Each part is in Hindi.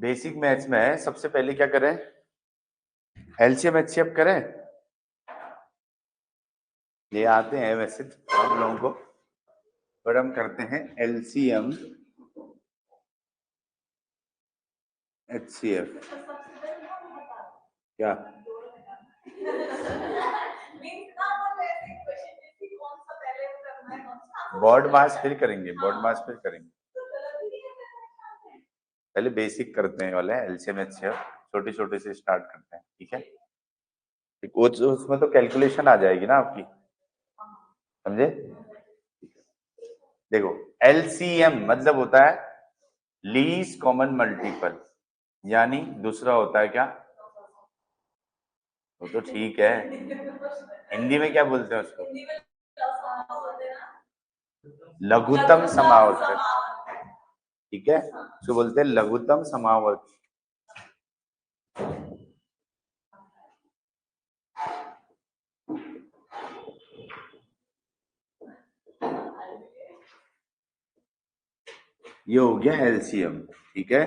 बेसिक मैथ्स में सबसे पहले क्या करें? एलसीएम एचसीएफ करें। ये आते हैं वैसे हम लोगों को, पर हम करते हैं एलसीएम एचसीएफ। क्या बोर्ड मास फिर करेंगे, बोर्ड मास फिर करेंगे। पहले बेसिक करते हैं वाले एलसीएम एचसीएफ, छोटे छोटे से स्टार्ट करते हैं, ठीक है? वो उसमें तो कैलकुलेशन आ जाएगी ना आपकी, समझे? देखो एलसीएम मतलब होता है लीस्ट कॉमन मल्टीपल, यानी दूसरा होता है क्या? वो तो ठीक है, हिंदी में क्या बोलते हैं उसको? लघुत्तम समावर्तक, ठीक है? उसको बोलते हैं लघुत्तम समावर्तक। ये हो गया एलसीएम, ठीक है?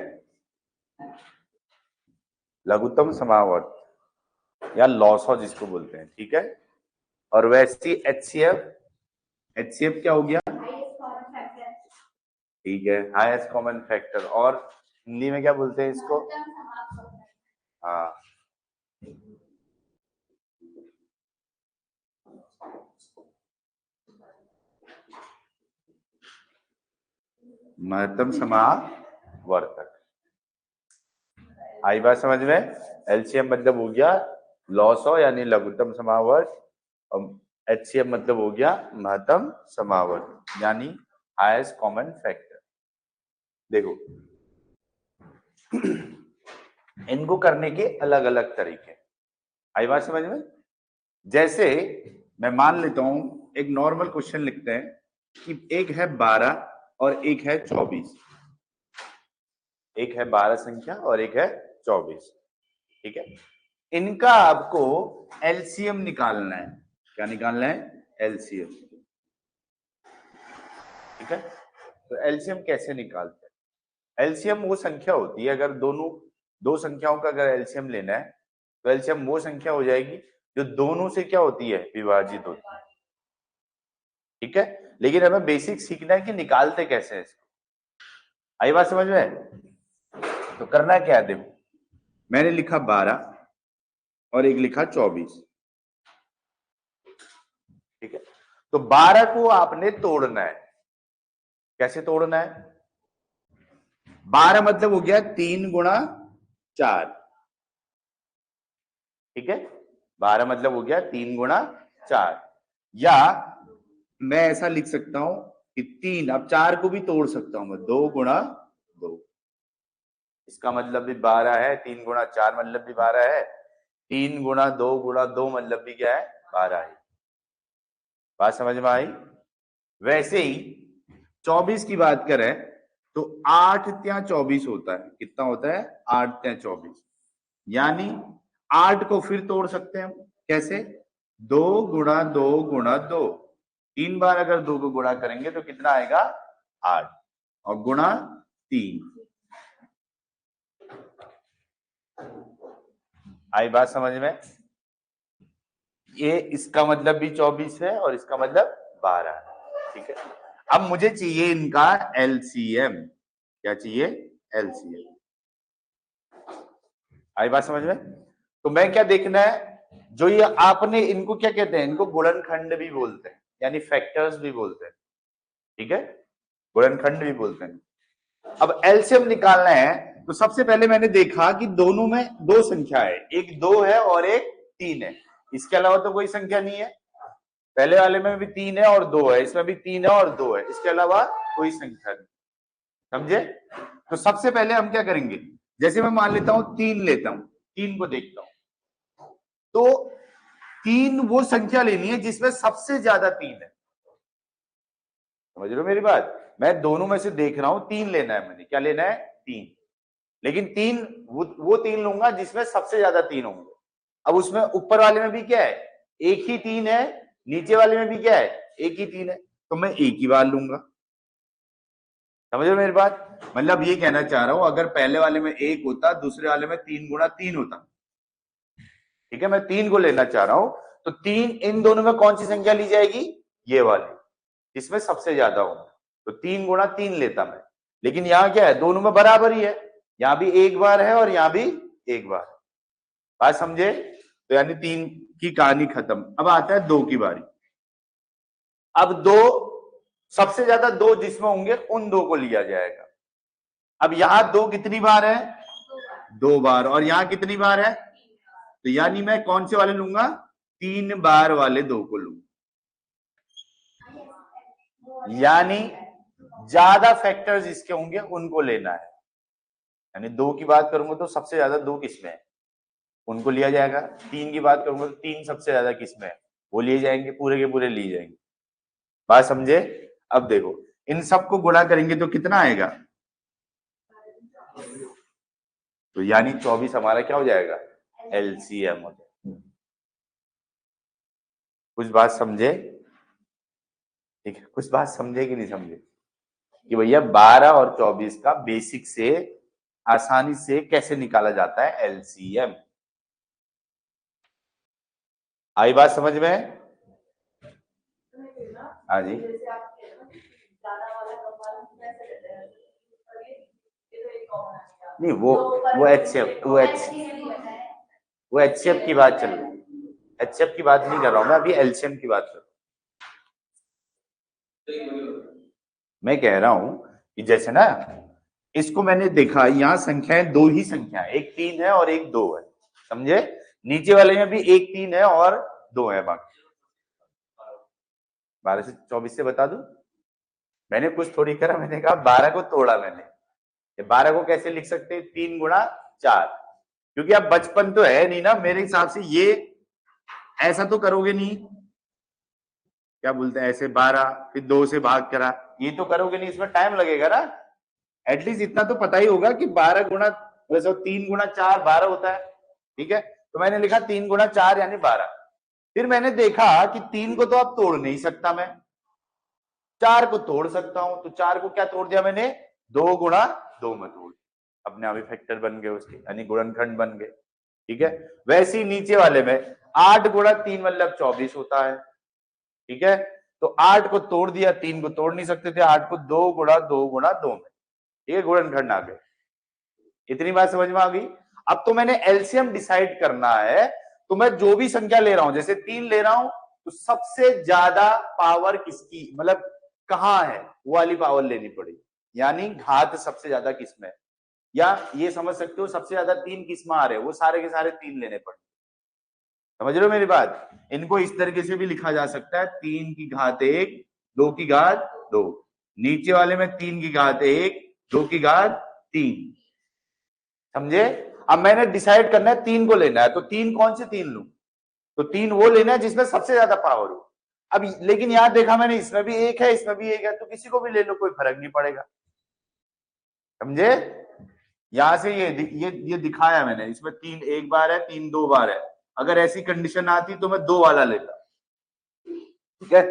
लघुत्तम समावर्त या लॉसो जिसको बोलते हैं, ठीक है? और वैसी एचसीएफ, एचसीएफ क्या हो गया? ठीक है, हाईएस्ट कॉमन फैक्टर। और हिंदी में क्या बोलते हैं इसको? हाँ, महत्तम समावर्तक। आई बात समझ में? एलसीएम मतलब हो गया लॉसो यानी लघुत्तम समावर्त, और एचसीएफ मतलब हो गया महत्तम समावर्त यानी हाईएस्ट कॉमन फैक्टर। देखो इनको करने के अलग अलग तरीके, आई बात समझ में? जैसे मैं मान लेता हूं, एक नॉर्मल क्वेश्चन लिखते हैं कि एक है 12 और एक है 24। एक है 12 संख्या और एक है 24, ठीक है? इनका आपको एलसीएम निकालना है। क्या निकालना है? एलसीएम, ठीक है? तो एलसीएम कैसे निकालते हैं? एलसीएम वो संख्या होती है, अगर दोनों दो संख्याओं का अगर एलसीएम लेना है तो एलसीएम वो संख्या हो जाएगी जो दोनों से क्या होती है? विभाजित होती है, ठीक है? लेकिन हमें बेसिक सीखना है कि निकालते कैसे हैं इसको। आई बात समझ में? तो करना क्या है, देखो मैंने लिखा 12 और एक लिखा 24, ठीक है? तो 12 को आपने तोड़ना है। कैसे तोड़ना है? 12 मतलब हो गया 3 गुणा 4, ठीक है? 12 मतलब हो गया 3 गुणा 4, या मैं ऐसा लिख सकता हूं कि 3, अब 4 को भी तोड़ सकता हूं मैं, 2 गुणा 2, इसका मतलब भी 12 है, 3 गुणा 4 मतलब भी 12 है, 3 गुणा 2 गुणा 2 मतलब भी क्या है? 12 है। बात समझ में आई? वैसे ही 24 की बात करें तो 8 त्या 24 होता है। कितना होता है? 8 त्या 24, यानी 8 को फिर तोड़ सकते हैं हम। कैसे? 2 गुणा 2 गुणा 2, 3 बार अगर 2 को गुणा करेंगे तो कितना आएगा? 8, और गुणा 3। आई बात समझ में? ये इसका मतलब भी 24 है और इसका मतलब 12 है, ठीक है? अब मुझे चाहिए इनका एलसीएम। क्या चाहिए? एलसीएम। आई बात समझ में? तो मैं क्या देखना है, जो ये आपने इनको क्या कहते हैं? इनको गुणनखंड भी बोलते हैं, यानी फैक्टर्स भी बोलते हैं, ठीक है? गुणनखंड भी बोलते हैं। अब एलसीएम निकालना है तो सबसे पहले मैंने देखा कि दोनों में दो संख्या है, एक 2 है और एक 3 है। इसके अलावा तो कोई संख्या नहीं है। पहले वाले में भी 3 है और 2 है, इसमें भी 3 है और 2 है, इसके अलावा कोई संख्या नहीं। समझे? तो सबसे पहले हम क्या करेंगे, जैसे मैं मान लेता हूं 3 लेता हूं, 3 को देखता हूं, तो 3 वो संख्या लेनी है जिसमें सबसे ज्यादा 3 है। समझ रहे हो मेरी बात? मैं दोनों में से देख रहा हूं, 3 लेना है मैंने। क्या लेना है? 3। लेकिन 3 वो 3 लूंगा जिसमें सबसे ज्यादा 3 होंगे। अब उसमें ऊपर वाले में भी क्या है? एक ही 3 है, नीचे वाले में भी क्या है? एक ही 3 है, तो मैं एक ही बार लूंगा। समझ रहे हो मेरी बात? मतलब ये कहना चाह रहा हूं, अगर पहले वाले में 1 होता, दूसरे वाले में 3 गुणा 3 होता, ठीक है, मैं 3 को लेना चाह रहा हूं, तो 3 इन दोनों में कौन सी संख्या ली जाएगी? ये वाली, इसमें सबसे ज्यादा हो, तो 3 गुणा 3 लेता मैं। लेकिन यहाँ क्या है, दोनों में बराबर ही है, यहाँ भी एक बार है और यहाँ भी एक बार। बात समझे? तो यानी 3 की कहानी खत्म। अब आता है 2 की बारी। अब 2, सबसे ज्यादा 2 जिसमें होंगे उन 2 को लिया जाएगा। अब यहां 2 कितनी बार है? 2 बार। और यहां कितनी बार है? तो यानी मैं कौन से वाले लूंगा? 3 बार वाले 2 को लूंगा। यानी ज्यादा फैक्टर्स इसके होंगे उनको लेना है। यानी 2 की बात करूंगा तो सबसे ज्यादा 2 किसमें है, उनको लिया जाएगा। 3 की बात करूंगा तो 3 सबसे ज्यादा किसमें है, वो लिए जाएंगे, पूरे के पूरे लिए जाएंगे। बात समझे? अब देखो, इन सबको गुणा करेंगे तो कितना आएगा? तो यानी 24 हमारा क्या हो जाएगा? एलसीएम हो जाएगा। कुछ बात समझे? ठीक है, कुछ बात समझे कि नहीं समझे? कि भैया 12 और 24 का बेसिक से आसानी से कैसे निकाला जाता है एलसीएम। आई बात समझ में? हाँ जी। नहीं, वो एचसीएफ, वो एचसीएफ की बात चल रही है। एचसीएफ की बात नहीं कर रहा हूं मैं, अभी एलसीएम की बात कर रहा हूं। मैं कह रहा हूं कि जैसे ना, इसको मैंने देखा, यहाँ संख्याएं 2 ही संख्या है, एक 3 है और एक 2 है, समझे? नीचे वाले में भी एक 3 है और 2 है। बाकी 12 से 24 से बता दूं? मैंने कुछ थोड़ी करा, मैंने कहा 12 को तोड़ा मैंने। 12 को कैसे लिख सकते हैं? 3 गुणा 4। क्योंकि अब बचपन तो है नहीं ना मेरे हिसाब से, ये ऐसा तो करोगे नहीं, क्या बोलते हैं, ऐसे 12 फिर 2 से भाग करा, ये तो करोगे नहीं, इसमें टाइम लगेगा ना। एटलीस्ट इतना तो पता ही होगा कि 12 गुणा, वैसे 3 गुणा 4 12 होता है, ठीक है? तो मैंने लिखा 3 गुणा 4 यानी 12। फिर मैंने देखा कि 3 को तो अब तोड़ नहीं सकता मैं, 4 को तोड़ सकता हूं, तो 4 को क्या तोड़ दिया मैंने? 2 गुणा 2 में तोड़, अपने आप ही फैक्टर बन गए उसके, यानी गुणनखंड बन गए, ठीक है? वैसे ही नीचे वाले में 8 गुणा 3 मतलब 24 होता है, ठीक है? तो 8 को तोड़ दिया, 3 को तोड़ नहीं सकते थे, 8 को 2 गुणा 2 गुणा 2 में, ये गुणनखंड आ गए। इतनी बात समझ में आ गई? अब तो मैंने एलसीएम डिसाइड करना है, तो मैं जो भी संख्या ले रहा हूं, जैसे 3 ले रहा हूं, तो सबसे ज्यादा पावर किसकी, मतलब कहां है, वो वाली पावर लेनी पड़ेगी। यानी घात सबसे ज्यादा किसमें है, या ये समझ सकते हो सबसे ज्यादा 3 किसमें आ रहे हैं, वो सारे के सारे 3 लेने पड़े। समझ रहे हो मेरी बात? इनको इस तरीके से भी लिखा जा सकता है, 3 की घात 1, 2 की घात 2, नीचे वाले में 3 की घात 1, 2 की घात 3। समझे? अब मैंने डिसाइड करना है 3 को लेना है, तो 3 कौन से 3 लूं? तो 3 वो लेना है जिसमें सबसे ज्यादा पावर हो। अब लेकिन यहां देखा मैंने, इसमें भी 1 है, इसमें भी 1 है, तो किसी को भी ले लो, कोई फर्क नहीं पड़ेगा। समझे? यहां से ये दिखाया मैंने, इसमें 3 एक बार है, 3 2 बार है। अगर ऐसी कंडीशन आती तो मैं 2 वाला लेता, ठीक है?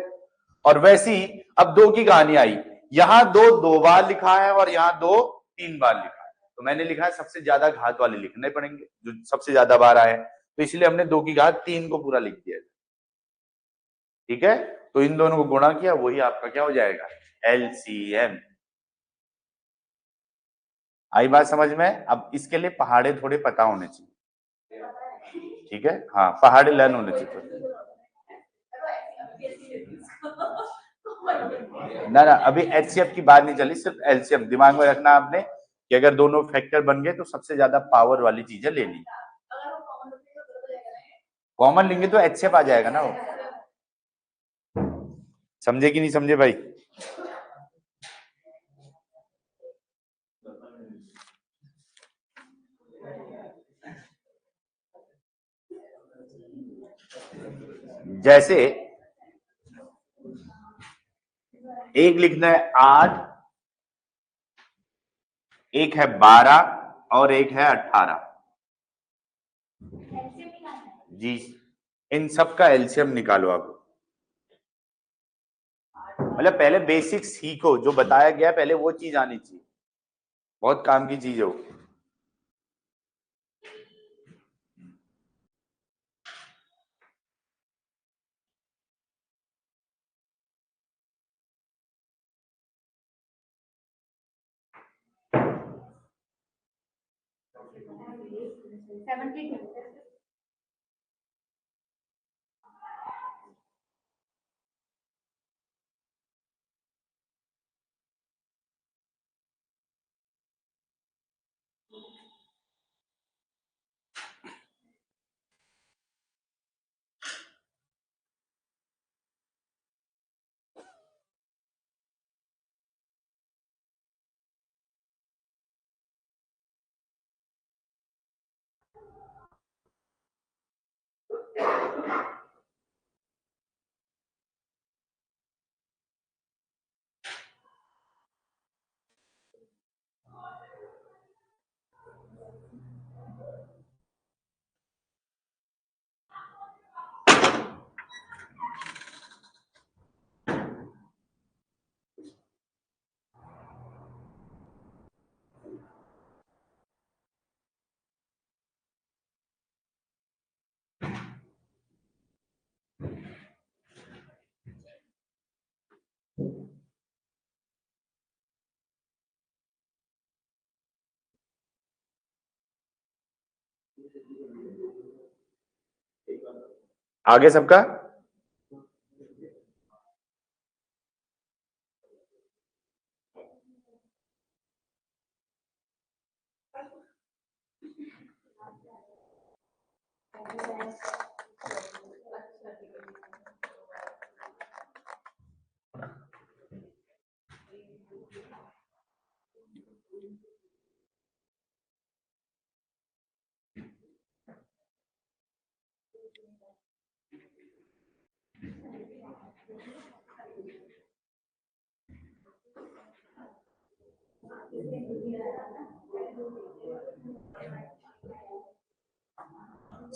और वैसी अब 2 की कहानी आई, यहां 2 2 बार लिखा है और यहां 2 3 बार लिखा है, तो मैंने लिखा है सबसे ज्यादा घात वाले लिखने पड़ेंगे जो सबसे ज्यादा बार आए, तो इसलिए हमने 2 की घात 3 को पूरा लिख दिया, ठीक है? तो इन दोनों को गुणा किया, वही आपका क्या हो जाएगा? एलसीएम। आई बात समझ में? अब इसके लिए पहाड़े थोड़े पता होने चाहिए, ठीक है? हाँ, पहाड़े लर्न होने चाहिए। ना अभी एचसीएफ की बात नहीं चली, सिर्फ एलसीएम दिमाग में रखना आपने, कि अगर दोनों फैक्टर बन गए तो सबसे ज्यादा पावर वाली चीजें लेनी। कॉमन लेंगे तो एचसीएफ आ जाएगा ना वो। समझे कि नहीं समझे भाई? जैसे एक लिखना है 8, एक है 12 और एक है 18 जी। इन सब का एलसीएम निकालो आप। मतलब पहले बेसिक्स सीखो, जो बताया गया पहले वो चीज आनी चाहिए, बहुत काम की चीज है वो। आगे सबका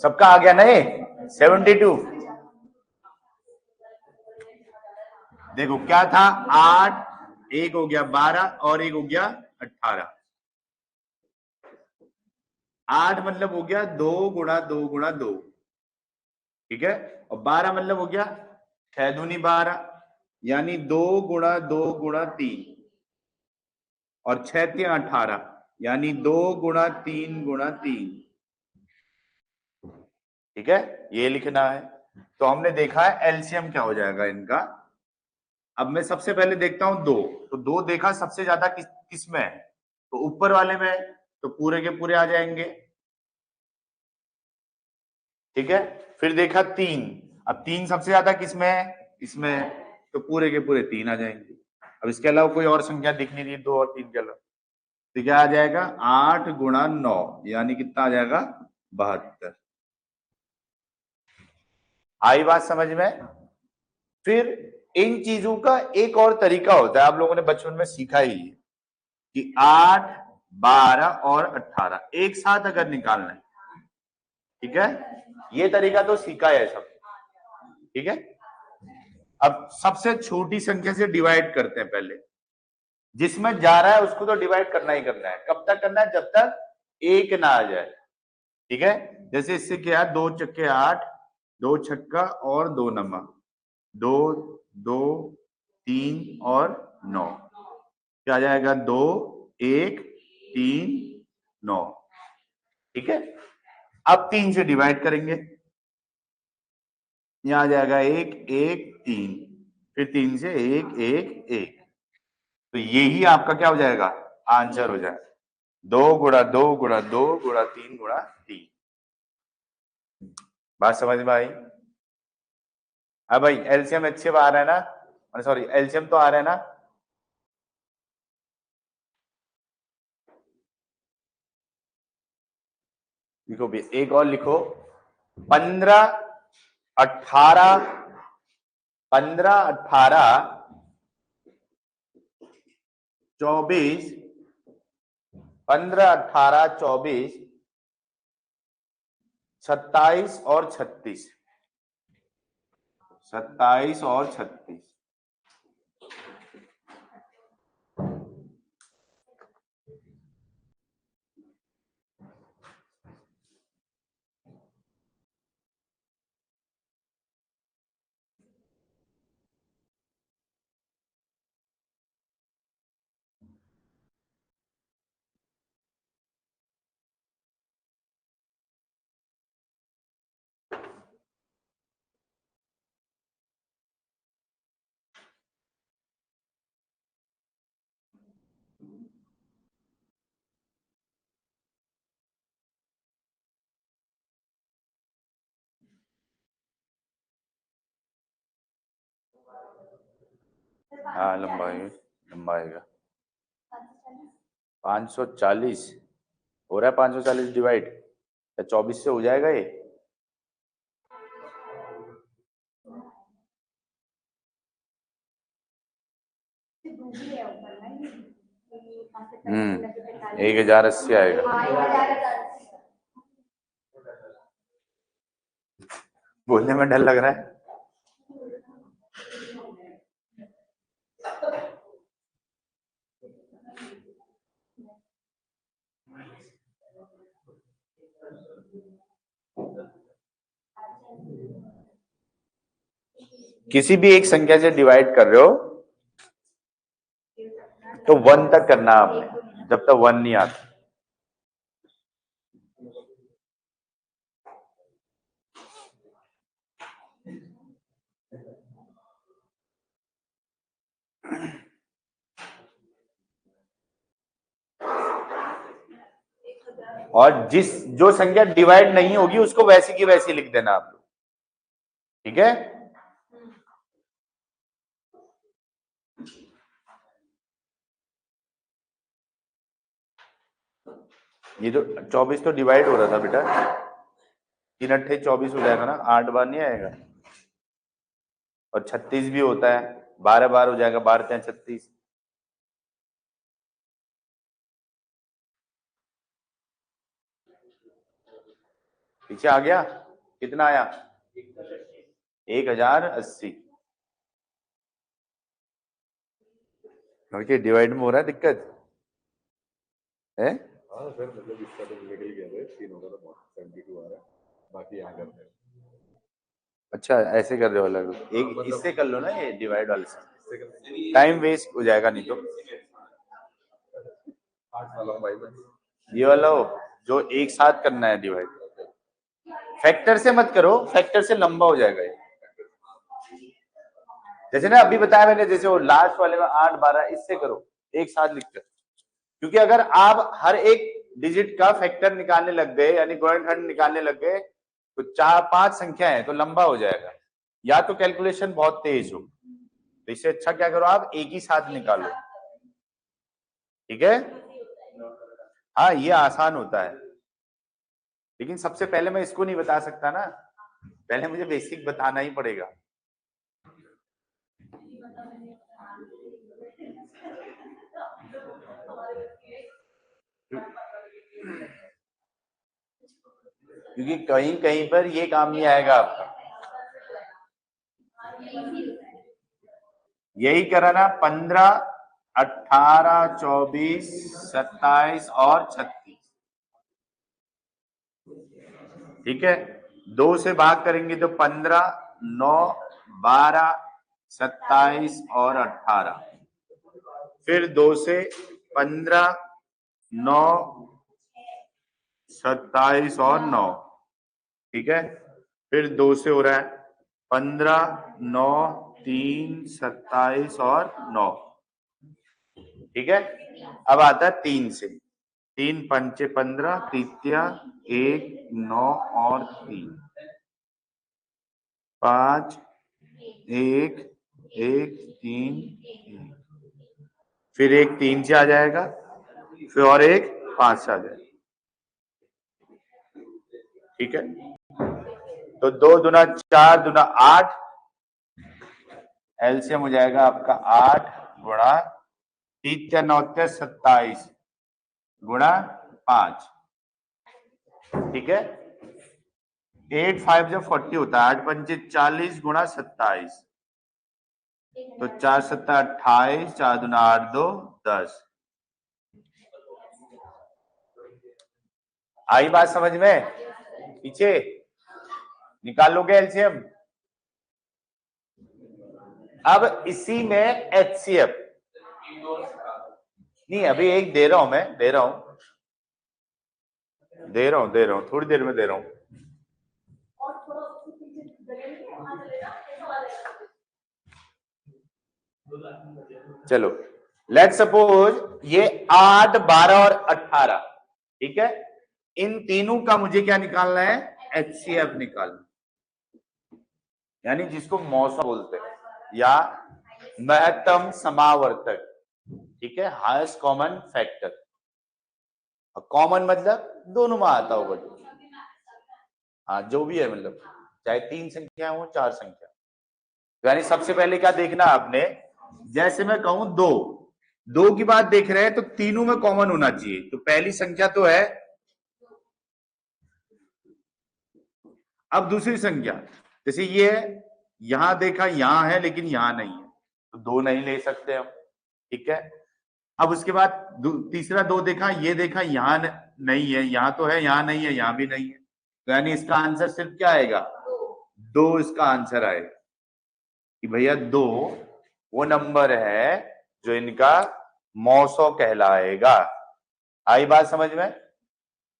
सबका आ गया ना ये 72। देखो क्या था, 8, एक हो गया 12 और एक हो गया 18। 8 मतलब हो गया 2 गुणा 2 गुणा 2, ठीक है। और 12 मतलब हो गया 6 दूनी 12, यानी 2 गुणा 2 गुणा 3, और 6 3 18, यानी 2 गुणा 3 गुणा 3, ठीक है। ये लिखना है। तो हमने देखा है एलसीएम क्या हो जाएगा इनका। अब मैं सबसे पहले देखता हूं 2, तो 2 देखा सबसे ज्यादा किस में है, तो ऊपर वाले में है, तो पूरे के पूरे आ जाएंगे, ठीक है। फिर देखा 3, अब 3 सबसे ज्यादा किस में है, इसमें है, तो पूरे के पूरे 3 आ जाएंगे। अब इसके अलावा कोई और संख्या दिख नहीं रही 2 और 3 के अलावा, तो क्या आ जाएगा 8 गुणा 9, यानी कितना आ जाएगा 72। आई बात समझ में। फिर इन चीजों का एक और तरीका होता है, आप लोगों ने बचपन में सीखा ही है कि 8 12 और 18 एक साथ अगर निकालना है, ठीक है। ये तरीका तो सीखा है सब, ठीक है। अब सबसे छोटी संख्या से डिवाइड करते हैं पहले, जिसमें जा रहा है उसको तो डिवाइड करना ही करना है। कब तक करना है, जब तक एक ना आ जाए, ठीक है। जैसे इससे क्या है, 2 चक्के 8, 2 छक्का और 2 नमा, 2 2 3 और 9, क्या आ जाएगा 2 1 3 9, ठीक है। अब 3 से डिवाइड करेंगे, यहां आ जाएगा 1 1 3, फिर 3 से 1 1 1, तो यही आपका क्या हो जाएगा, आंसर हो जाएगा 2 गुणा 2 गुणा 2 गुणा 3 गुणा 3। बात समझ में आई। हाँ भाई, एलसीएम अच्छे आ रहा है ना, सॉरी एलसीएम तो आ रहा है ना। लिखो भी, एक और लिखो, 15 18 15 18 24, 15 18 24 27 और 36, 27 और 36, हाँ लंबा आएगा 540 हो रहा है 540 डिवाइड या 24 से हो जाएगा ये। हम्म 1080 आएगा। बोलने में डर लग रहा है। किसी भी एक संख्या से डिवाइड कर रहे हो तो 1 तक करना है आपने, जब तक 1 नहीं आता। और जो संख्या डिवाइड नहीं होगी उसको वैसी की वैसी लिख देना आप लोग, ठीक है। ये तो 24 तो डिवाइड हो रहा था बेटा, 3 अट्ठे 24 हो जाएगा ना, 8 बार नहीं आएगा। और 36 भी होता है, 12 बार हो जाएगा, 12 36। पीछे आ गया, कितना आया 1080। डिवाइड में हो रहा है दिक्कत है। हाँ सर, मतलब इसका तो निकल गया है, 3 होगा तो 72 आ रहा है, बाकी यहाँ कर रहे हैं। अच्छा ऐसे कर रहे हो अलग, एक इससे कर लो ना, ये डिवाइड वाले से टाइम वेस्ट हो जाएगा नहीं तो। 8 सालों भाई में ये वाला हो जो एक साथ करना है डिवाइड, फैक्टर से मत करो, फैक्टर से लंबा हो जाएगा ये। जैसे ना अभी बताया मैंने, जैसे वो लास्ट वाले में 8 12 इससे करो एक साथ लिखकर, क्योंकि अगर आप हर एक डिजिट का फैक्टर निकालने लग गए यानी गुणनखंड निकालने लग गए तो 4 5 संख्या है तो लंबा हो जाएगा, या तो कैलकुलेशन बहुत तेज हो, तो इससे अच्छा क्या करो आप एक ही साथ निकालो, ठीक है। हाँ ये आसान होता है, लेकिन सबसे पहले मैं इसको नहीं बता सकता ना, पहले मुझे बेसिक बताना ही पड़ेगा। क्योंकि कहीं कहीं पर ये काम नहीं आएगा आपका। यही करा ना, 15 18 24 27 और 36, ठीक है। 2 से भाग करेंगे तो 15 9 12 27 और 18, फिर 2 से 15 9 27 और 9, ठीक है। फिर 2 से हो रहा है 15 9 3 27 और 9, ठीक है। अब आता है 3 से, 3 पंचे 15, तृतीया 1 9 और 3 5 1 1 3 1, फिर एक 3 से आ जाएगा, फिर और एक 5 से आ जाएगा, ठीक है। तो 2 दूना 4 दूना 8, एलसीएम हो जाएगा आपका 8 गुणा 3 9 27 गुणा 5, ठीक है। 8 5 जब 40 होता है, 8 पंचे 40 गुणा 27, तो 4 7 28, 4 दूना 8 2 10। आई बात समझ में? पीछे निकालोगे एलसीएम। अब इसी में एचसीएफ नहीं, अभी एक दे रहा हूं, मैं दे रहा हूं थोड़ी देर में दे रहा हूं। चलो लेट सपोज ये 8 12 और 18, ठीक है। इन तीनों का मुझे क्या निकालना है, एचसीएफ निकालना, यानी जिसको मौसा बोलते हैं या महत्तम समावर्तक, ठीक है, हाईएस्ट कॉमन फैक्टर। कॉमन मतलब दोनों में आता होगा, हाँ जो भी है, मतलब चाहे 3 संख्या हो 4 संख्या। यानी सबसे पहले क्या देखना आपने, जैसे मैं कहूं 2 की बात देख रहे हैं तो तीनों में कॉमन होना चाहिए। तो पहली संख्या तो है, अब दूसरी संख्या जैसे ये है, यहां देखा यहां है लेकिन यहां नहीं है, तो 2 नहीं ले सकते हम, ठीक है। अब उसके बाद तीसरा 2 देखा, ये देखा यहां नहीं है, यहां तो है, यहां नहीं है, यहां भी नहीं है, तो यानी इसका आंसर सिर्फ क्या आएगा, 2 इसका आंसर आएगा कि भैया 2 वो नंबर है जो इनका मौसौ कहलाएगा। आई बात समझ में?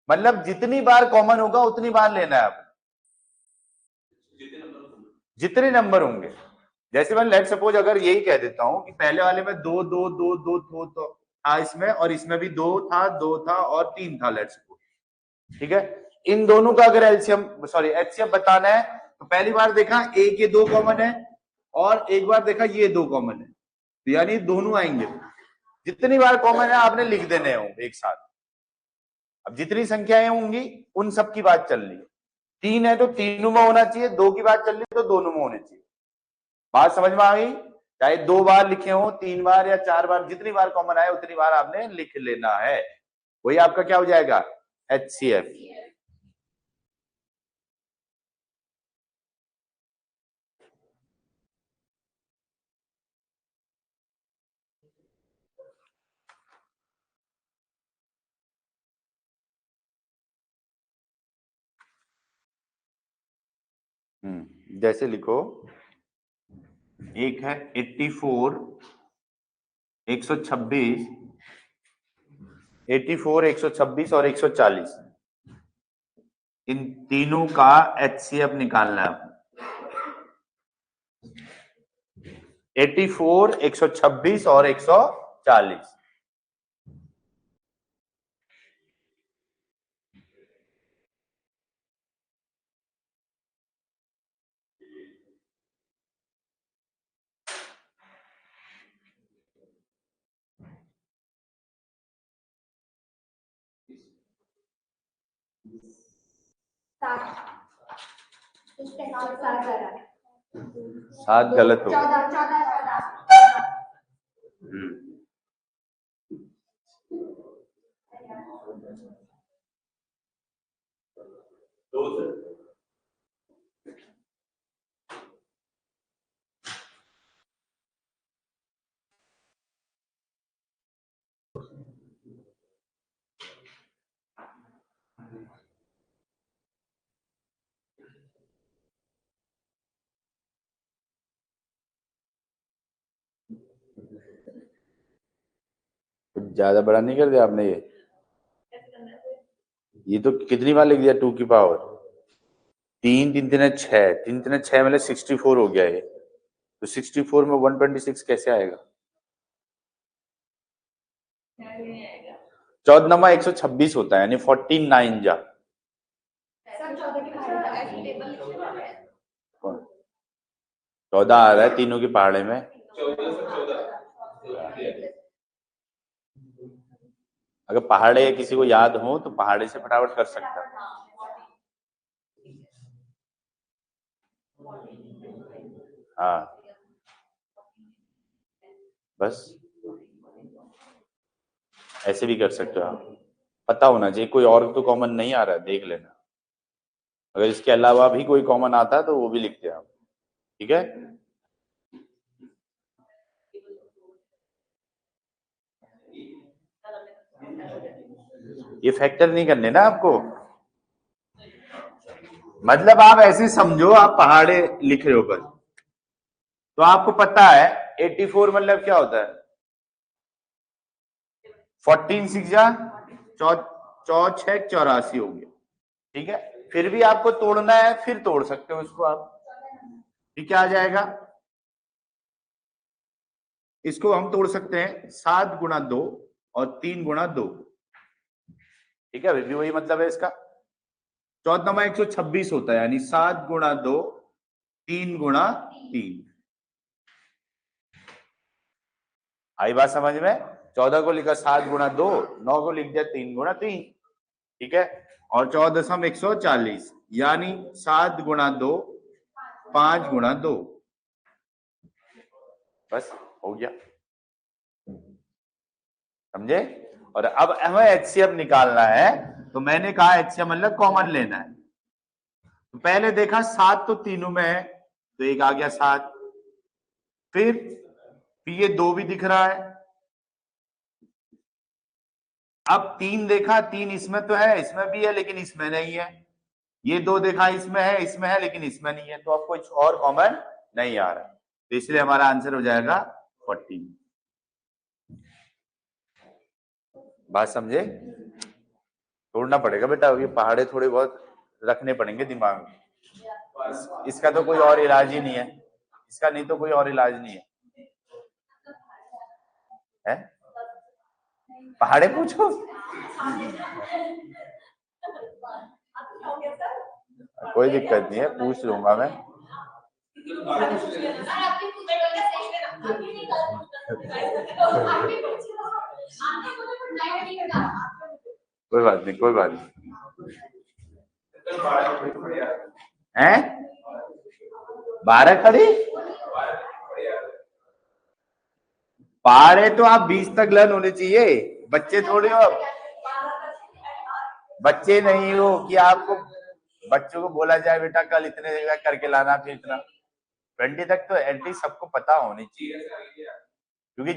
मतलब जितनी बार कॉमन होगा उतनी बार लेना है आप, जितने नंबर होंगे। जैसे मैं लेट सपोज अगर यही कह देता हूं कि पहले वाले में 2 2 2 2 2 तो था इसमें, और इसमें भी 2 था 2 था और 3 था, लेट सपोज, ठीक है। इन दोनों का अगर एलसीएम सॉरी एचसीएफ बताना है तो पहली बार देखा एक ये 2 कॉमन है और एक बार देखा ये 2 कॉमन है, तो यानी दोनों आएंगे। जितनी बार कॉमन है आपने लिख देने होंगे एक साथ। अब जितनी संख्याएं होंगी उन सब की बात चल रही है। 3 है तो तीनों में होना चाहिए, 2 की बात चल रही है तो दोनों में होने चाहिए। बात समझ में आ गई? चाहे 2 बार लिखे हो, 3 बार या 4 बार, जितनी बार कॉमन आए उतनी बार आपने लिख लेना है। वही आपका क्या हो जाएगा, एचसीएफ। जैसे लिखो, एक है 84 126, 84 126 और 140, इन तीनों का एचसीएफ निकालना है। 84 126 और 140, सात गलत हो गया। ज्यादा बड़ा नहीं कर दिया आपने ये तो कितनी बार लिख दिया 2 की पावर 3 3 3 6, 3 3 6 मतलब 64 हो गया ये, तो 64 में 126 कैसे आएगा? 14 126 होता है, यानी 49 जा 14 आ रहा है तीनों की पहाड़े में। अगर पहाड़े किसी को याद हो तो पहाड़े से फटाफट कर सकता है। हाँ बस ऐसे भी कर सकते हो आप, पता होना चाहिए। कोई और तो कॉमन नहीं आ रहा है, देख लेना। अगर इसके अलावा भी कोई कॉमन आता है तो वो भी लिखते हैं आप, ठीक है। ये फैक्टर नहीं करने ना आपको, मतलब आप ऐसे समझो, आप पहाड़े लिख रहे हो बस, तो आपको पता है 84 मतलब क्या होता है, 14 6 जा 4 6 84 हो गया, ठीक है। फिर भी आपको तोड़ना है, फिर तोड़ सकते हो इसको आप, ठीक, क्या आ जाएगा, इसको हम तोड़ सकते हैं 7 गुणा 2 और 3 गुणा 2, ठीक है। भी वही मतलब है इसका। 14 126 होता है, यानी 7 गुणा 2 3 गुणा 3, आई बात समझ में? 14 को लिखा 7 गुणा 2, 9 को लिख दिया 3 गुणा 3, ठीक है। और 14,140 यानी 7 गुणा 2 5 गुणा 2, बस हो गया, समझे? और अब हमें एचसीएफ निकालना है, तो मैंने कहा एचसीएफ मतलब कॉमन लेना है। तो पहले देखा 7 तो तीनों में है, तो एक आ गया 7, फिर ये 2 भी दिख रहा है, अब 3 देखा, 3 इसमें तो है, इसमें भी है लेकिन इसमें नहीं है, ये 2 देखा, इसमें है लेकिन इसमें नहीं है, तो अब कुछ और कॉमन नहीं आ रहा, तो इसलिए हमारा आंसर हो जाएगा 14। बात समझे? तोड़ना पड़ेगा बेटा, ये पहाड़े थोड़े बहुत रखने पड़ेंगे दिमाग में, इसका तो कोई और इलाज ही नहीं है, इसका नहीं तो कोई और इलाज नहीं है, है? पहाड़े पूछो, कोई दिक्कत नहीं है, पूछ लूंगा मैं। कोई बात नहीं, कोई बात नहीं है। 12 खड़ी पहाड़े तो आप 20 तक लर्न होने चाहिए, बच्चे थोड़े हो, अब बच्चे नहीं हो कि आपको बच्चों को बोला जाए बेटा कल इतने जगह करके लाना, फिर इतना 20 तक तो एटलीस्ट सबको पता होनी चाहिए, क्योंकि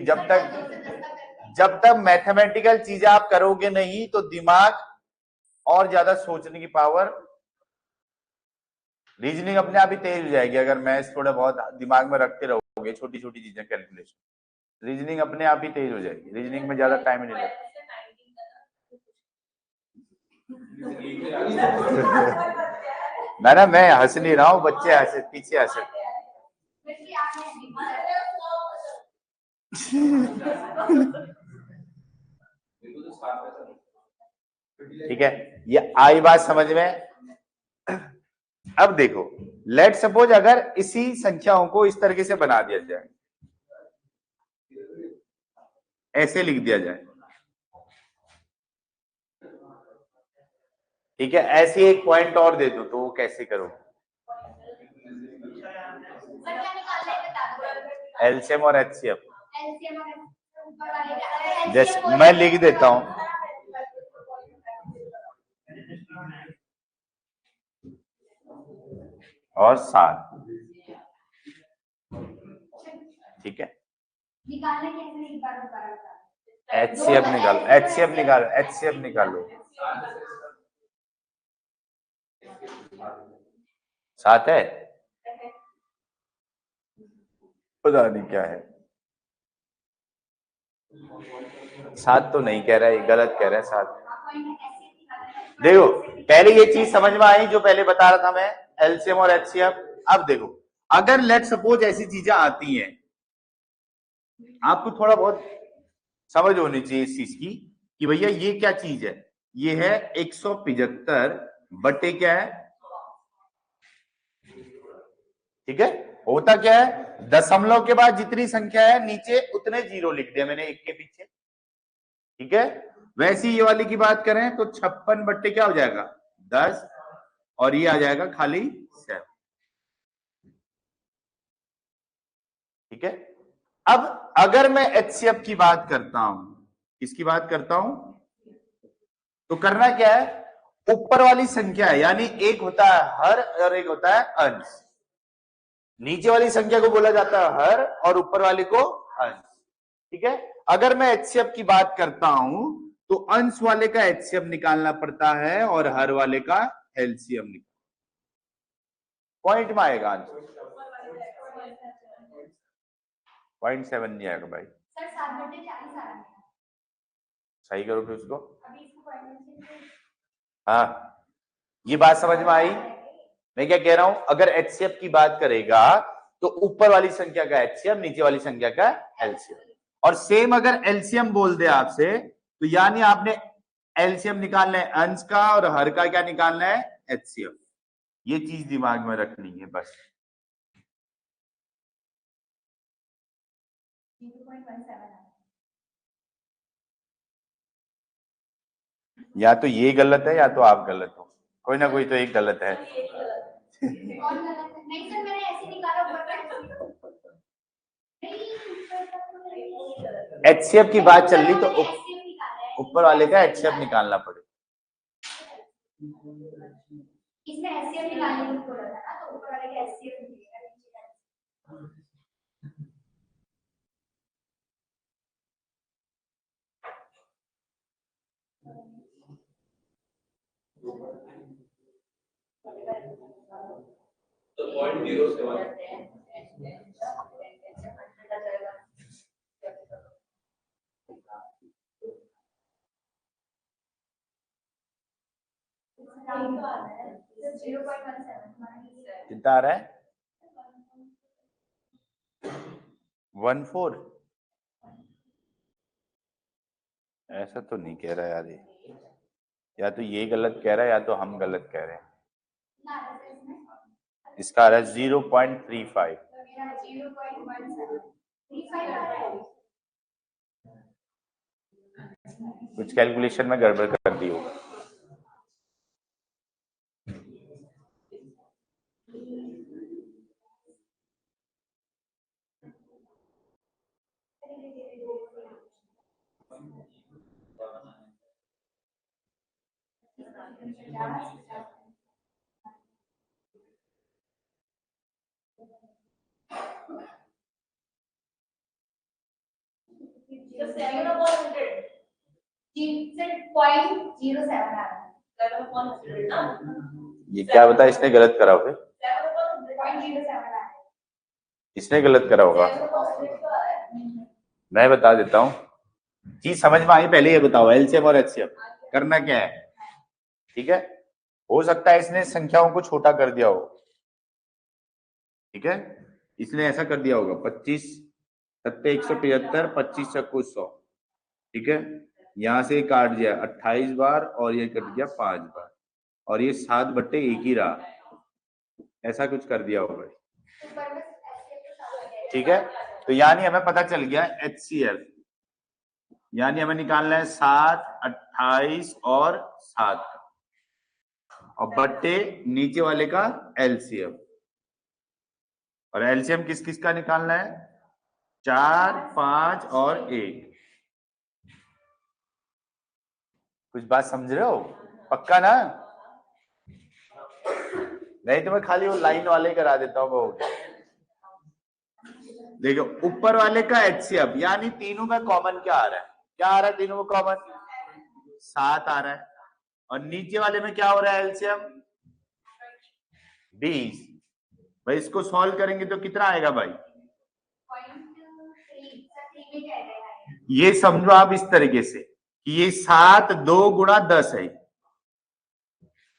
जब तक मैथमेटिकल चीजें आप करोगे नहीं तो दिमाग और ज्यादा सोचने की पावर, रीजनिंग अपने आप ही तेज हो जाएगी अगर मैथ्स थोड़ा बहुत दिमाग में रखते रहोगे, छोटी छोटी चीजें कैलकुलेशन, रीजनिंग अपने आप ही तेज हो जाएगी, रीजनिंग में ज्यादा टाइम नहीं लगता। ना मैं हंस नहीं रहा हूँ, बच्चे हंसे, पीछे हंसे। ठीक है, ये आई बात समझ में? अब देखो, लेट सपोज अगर इसी संख्याओं को इस तरीके से बना दिया जाए, ऐसे लिख दिया जाए, ठीक है, ऐसे एक पॉइंट और दे दो, तो वो कैसे करो? एलसीएम और एचसीएफ, जैसे मैं लिख देता हूं, और 7, ठीक है। एचसीएफ निकालो, एचसीएफ निकालो, एचसीएफ निकालो, 7 है, पता नहीं क्या है, 7 तो नहीं कह रहा है, गलत कह रहा है 7। देखो पहले ये चीज समझ में आई जो पहले बता रहा था मैं, एलसीएम और एचसीएफ। अब देखो, अगर लेट सपोज ऐसी चीजें आती हैं, आपको थोड़ा बहुत समझ होनी चाहिए इस चीज की कि भैया ये क्या चीज है, ये है 175 बटे क्या है, ठीक है। होता क्या है, दशमलव के बाद जितनी संख्या है नीचे उतने जीरो लिख दिया मैंने एक के पीछे, ठीक है। वैसे ये वाली की बात करें तो 56 बट्टे क्या हो जाएगा 10, और ये आ जाएगा खाली 7, ठीक है। अब अगर मैं एचसीएफ की बात करता हूं, किसकी बात करता हूं, तो करना क्या है, ऊपर वाली संख्या है, यानी एक होता है हर और एक होता है अंश, नीचे वाली संख्या को बोला जाता है हर और ऊपर वाले को अंश, ठीक है। अगर मैं एचसीएफ की बात करता हूं तो अंश वाले का एचसीएफ निकालना पड़ता है और हर वाले का एलसीएम निकालना, पॉइंट में आएगा आंसर, 0.7 नहीं आएगा भाई, सही करो फिर उसको, हाँ ये बात समझ में आई। मैं क्या कह रहा हूं, अगर एचसीएफ की बात करेगा तो ऊपर वाली संख्या का एचसीएफ, नीचे वाली संख्या का एलसीएम, और सेम अगर एलसीएम बोल दे आपसे तो यानी आपने एलसीएम निकालना है अंश का और हर का क्या निकालना है एचसीएफ, ये चीज दिमाग में रखनी है बस। 2.17 या तो ये गलत है या तो आप गलत हो, कोई ना कोई तो एक गलत है। नहीं सर मैंने ऐसे निकाला HCF की बात चल रही तो ऊपर वाले का HCF निकालना पड़ेगा। इसमें HCF निकालने को बोला था ना, तो ऊपर वाले का HCF निकलेगा। तो 0.07 कितना आ रहा है? 14। ऐसा तो नहीं कह रहा यार, ये या तो ये गलत कह रहा है या तो हम गलत कह रहे हैं। इसका आ रहा है 0.35। कुछ कैलकुलेशन में गड़बड़ कर दी होगी। ये क्या बता, इसने गलत करा होगा? इसने गलत करा होगा। मैं बता देता हूँ, चीज समझ में आई, पहले ये बताओ एलसीएम और एचसीएफ करना क्या है। ठीक है, हो सकता है इसने संख्याओं को छोटा कर दिया हो, ठीक है, इसने ऐसा कर दिया होगा 25 सत्ते 175 25 चक्कू 100, ठीक है, यहां से काट दिया 28 बार और ये कट गया 5 बार और ये 7/1 ही रहा, ऐसा कुछ कर दिया होगा। ठीक है, तो यानी हमें पता चल गया HCF, यानी हमें निकालना है 7, 28 और 7 और बट्टे नीचे वाले का LCM। और LCM किस किस का निकालना है? 4, 5 और 1। कुछ बात समझ रहे हो? पक्का ना? नहीं तो मैं खाली वो लाइन वाले करा देता हूँ, वो देखो ऊपर वाले का HCF, यानी तीनों में कॉमन क्या आ रहा है? क्या आ रहा है तीनों में कॉमन? 7 आ रहा है। और नीचे वाले में क्या हो रहा है LCM? 20। भाई इसको सॉल्व करेंगे तो कितना आएगा भाई? ये समझो आप इस तरीके से कि ये 7 2 गुणा 10 है,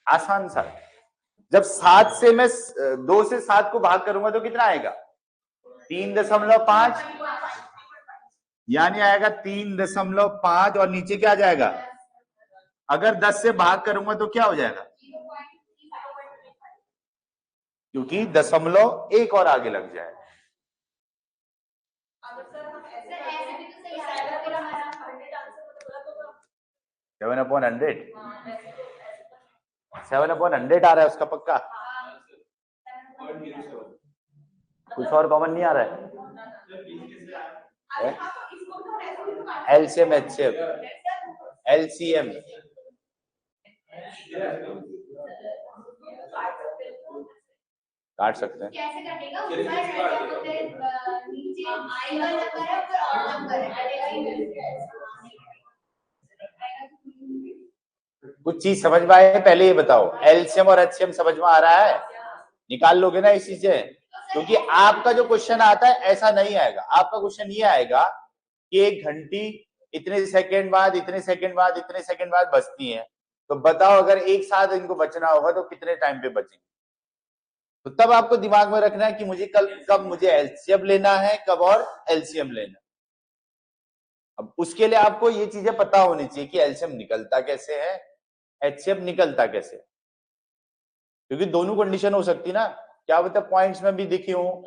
आसान सा। जब 7 से मैं 2 से 7 को भाग करूंगा तो कितना आएगा? 3.5, यानी आएगा 3.5 और नीचे क्या आ जाएगा? अगर 10 से भाग करूंगा तो क्या हो जाएगा? क्योंकि 0.1 और आगे लग जाएगा। 7/100 7/100 आ रहा है उसका पक्का? कुछ और कॉमन नहीं आ रहा है? LCM HCF LCM काट सकते हैं। कैसे कटेगा? नीचे आई का नंबर है, ऊपर और नंबर है। कुछ चीज समझ में आए? पहले ये बताओ, LCM और HCM समझ में आ रहा है? निकाल लोगे ना इसी से? क्योंकि आपका जो क्वेश्चन आता है ऐसा नहीं आएगा। आपका क्वेश्चन ये आएगा कि एक घंटी इतने सेकंड बाद इतने सेकंड बाद इतने सेकंड बाद बजती है, तो बताओ अगर एक साथ इनको बचना होगा तो कितने टाइम पे बचेंगे। तो तब आपको दिमाग में रखना है कि मुझे कब मुझे LCM लेना है, कब और LCM लेना है। अब उसके लिए आपको ये चीजें पता होनी चाहिए कि LCM निकलता कैसे है, HCF निकलता कैसे, क्योंकि दोनों कंडीशन हो सकती ना, क्या बता पॉइंट्स में भी दिखी हो।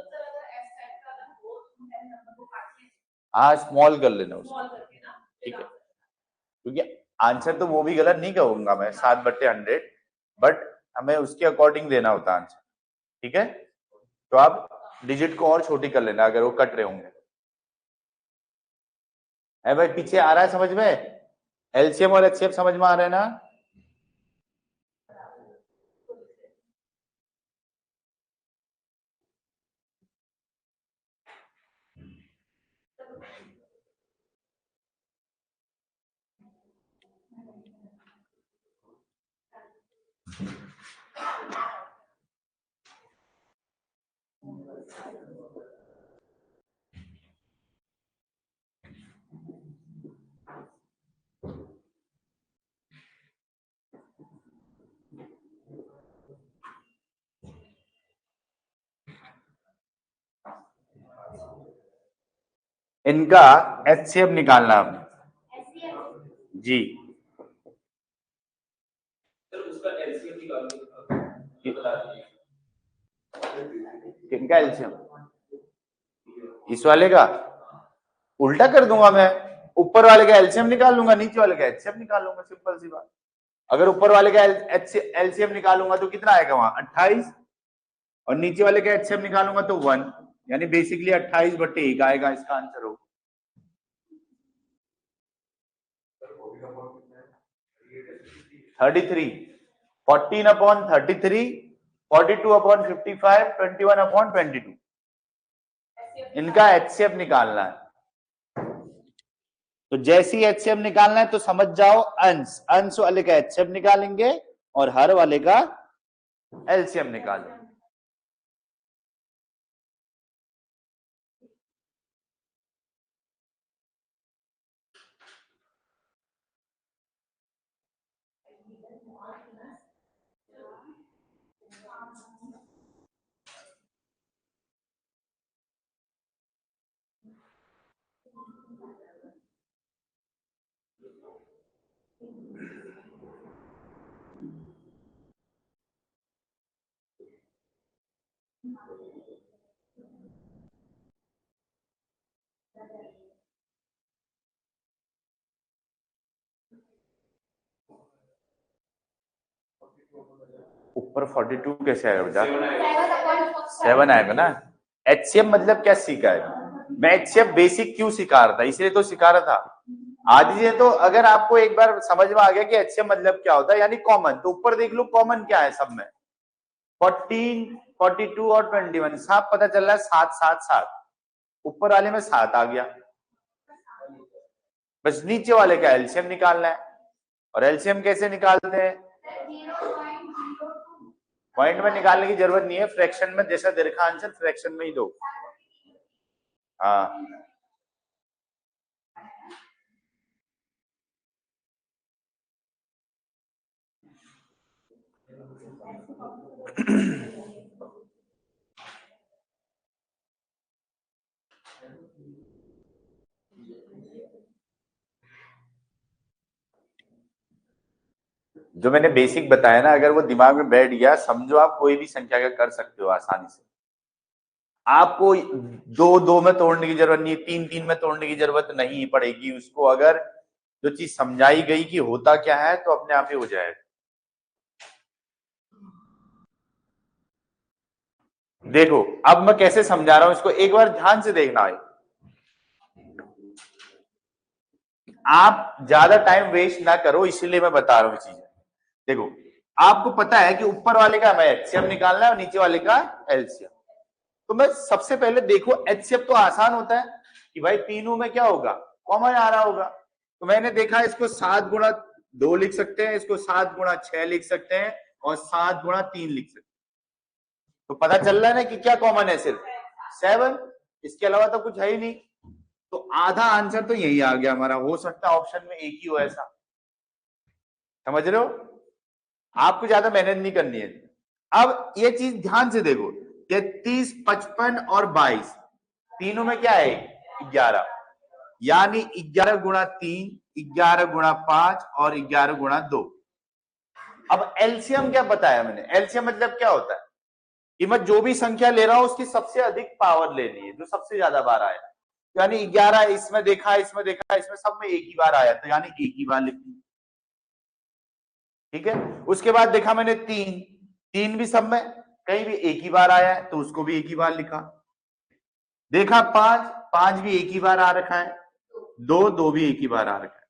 हाँ स्मॉल कर लेना उसको, ठीक है, क्योंकि आंसर तो वो भी गलत नहीं कहूंगा मैं 7/100, बट हमें उसके अकॉर्डिंग देना होता है आंसर, ठीक है। तो आप डिजिट को और छोटी कर लेना अगर वो कट रहे होंगे। है भाई, पीछे आ रहा है समझ में? एलसीएम और एचसीएफ समझ में आ रहे हैं ना? इनका एचसीएफ निकालना आपने एचसीएफ जी। किनका एलसीएम? इस वाले का उल्टा कर दूंगा मैं, ऊपर वाले का एलसीएम निकाल लूंगा, नीचे वाले का एचसीएफ निकाल लूंगा, सिंपल सी बात। अगर ऊपर वाले का एलसीएम निकालूंगा तो कितना आएगा वहां 28, और नीचे वाले का एचसीएफ निकालूंगा तो 1, यानी बेसिकली 28/1 आएगा इसका आंसर हो। $33, 14/33, 42/55, 21/22, इनका एचसीएफ निकालना है। तो जैसे ही एचसीएफ निकालना है तो समझ जाओ, अंश अंश वाले का एचसीएफ निकालेंगे और हर वाले का एलसीएम निकालेंगे। ऊपर 42 कैसे आएगा बेटा? 7 आएगा ना। एचसीएफ मतलब क्या सीखा है? मैं एचसीएफ बेसिक क्यों सिखा रहा था, इसलिए तो सिखा रहा था। आज ये तो अगर आपको एक बार समझ में आ गया कि एचसीएफ मतलब क्या होता है, यानी कॉमन, तो ऊपर देख लो कॉमन क्या है सब में, 14, 42 और 21, साफ पता चल रहा है 7 7 7, ऊपर वाले में 7 आ गया। बस नीचे वाले का एलसीएम निकालना है, और एलसीएम कैसे निकालते हैं? पॉइंट में निकालने की जरूरत नहीं है, फ्रैक्शन में जैसा दे रखा आंसर फ्रैक्शन में ही दो। हाँ जो मैंने बेसिक बताया ना, अगर वो दिमाग में बैठ गया, समझो आप कोई भी संख्या का कर सकते हो आसानी से। आपको 2 में तोड़ने की जरूरत नहीं है, 3 में तोड़ने की जरूरत नहीं पड़ेगी उसको। अगर जो चीज समझाई गई कि होता क्या है तो अपने आप ही हो जाएगा। देखो अब मैं कैसे समझा रहा हूं इसको, एक बार ध्यान से देखना है। आप ज्यादा टाइम वेस्ट ना करो, इसीलिए मैं बता रहा हूँ चीजें। देखो आपको पता है कि ऊपर वाले का हमें एचसीएफ निकालना है और नीचे वाले का एलसीएम। तो मैं सबसे पहले देखो, एचसीएफ तो आसान होता है कि भाई तीनों में क्या होगा, कॉमन आ रहा होगा। तो मैंने देखा इसको 7/2 लिख सकते हैं, इसको 7/6 लिख सकते हैं, और 7/3 लिख सकते हैं। तो पता चल रहा है ना कि क्या कॉमन है, सिर्फ 7, इसके अलावा तो कुछ है ही नहीं। तो आधा आंसर तो यही आ गया हमारा। हो सकता है ऑप्शन में एक ही हो ऐसा, समझ रहे हो? आपको ज्यादा मेहनत नहीं करनी है। अब ये चीज ध्यान से देखो, 33, 55 और 22 तीनों में क्या है 11, यानी 11×3, 11×5 और 11×2। अब एलसीएम क्या बताया मैंने? एलसीएम मतलब क्या होता है कि मैं जो भी संख्या ले रहा हूं उसकी सबसे अधिक पावर लेनी है, जो सबसे ज्यादा बार आया। यानी 11 इसमें देखा, इसमें देखा, इसमें सब में एक ही बार आया, तो यानी एक ही बार लिखनी। ठीक है। उसके बाद देखा मैंने 3 भी सब में कहीं भी एक ही बार आया है तो उसको भी एक ही बार लिखा। देखा 5 भी एक ही बार आ रखा है, 2 भी एक ही बार आ रखा है।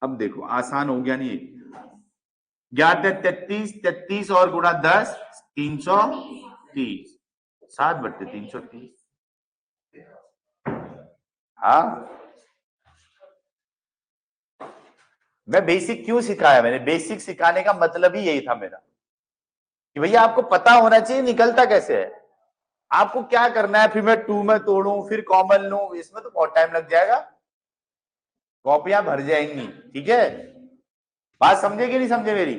अब देखो आसान हो गया नहीं? 11 33, 33 और गुणा 10 330, 7/330। हाँ, मैं बेसिक क्यों सिखाया? मैंने बेसिक सिखाने का मतलब ही यही था मेरा कि भैया आपको पता होना चाहिए निकलता कैसे है। आपको क्या करना है, फिर मैं 2 में तोड़ूं फिर कॉमन लूं, इसमें तो बहुत टाइम लग जाएगा, कॉपियां भर जाएंगी। ठीक है, बात समझे कि नहीं समझे मेरी?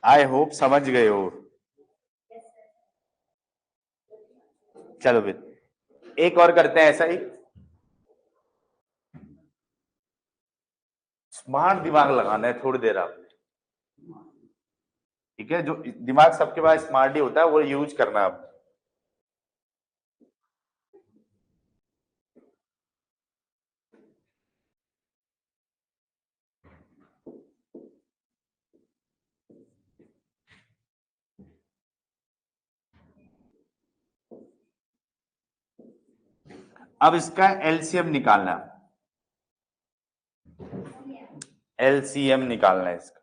आई होप समझ गए हो। चलो फिर एक और करते हैं ऐसा ही। स्मार्ट दिमाग लगाना है थोड़ी देर आपने, ठीक है? जो दिमाग सबके पास स्मार्ट ही होता है वो यूज करना है। अब इसका एलसीएम निकालना है, एलसीएम निकालना है इसका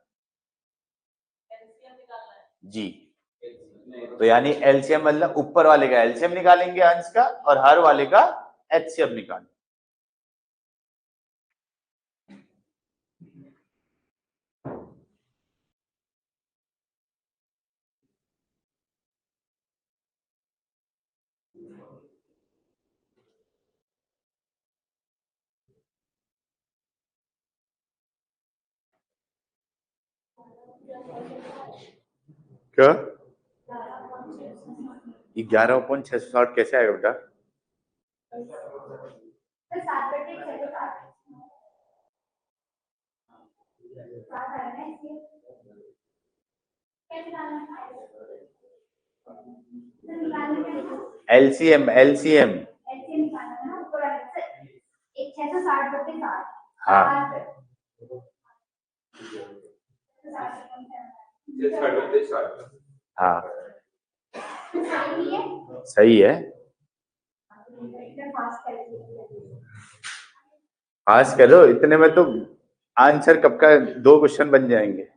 जी। तो यानी एलसीएम मतलब ऊपर वाले का एलसीएम निकालेंगे अंश का, और हर वाले का एचसीएफ निकालेंगे। क्या 11/660 कैसे आएगा बेटा? तो 7/6 तो 7 आ रहा है इसलिए कैसे डालना है? तो निकालने का एलसीएम एलसीएम ऐसे निकालना है ना, ऊपर वाले से एक 660/7। हाँ हाँ सही है। पास करो, इतने में तो आंसर कब का 2 क्वेश्चन बन जाएंगे।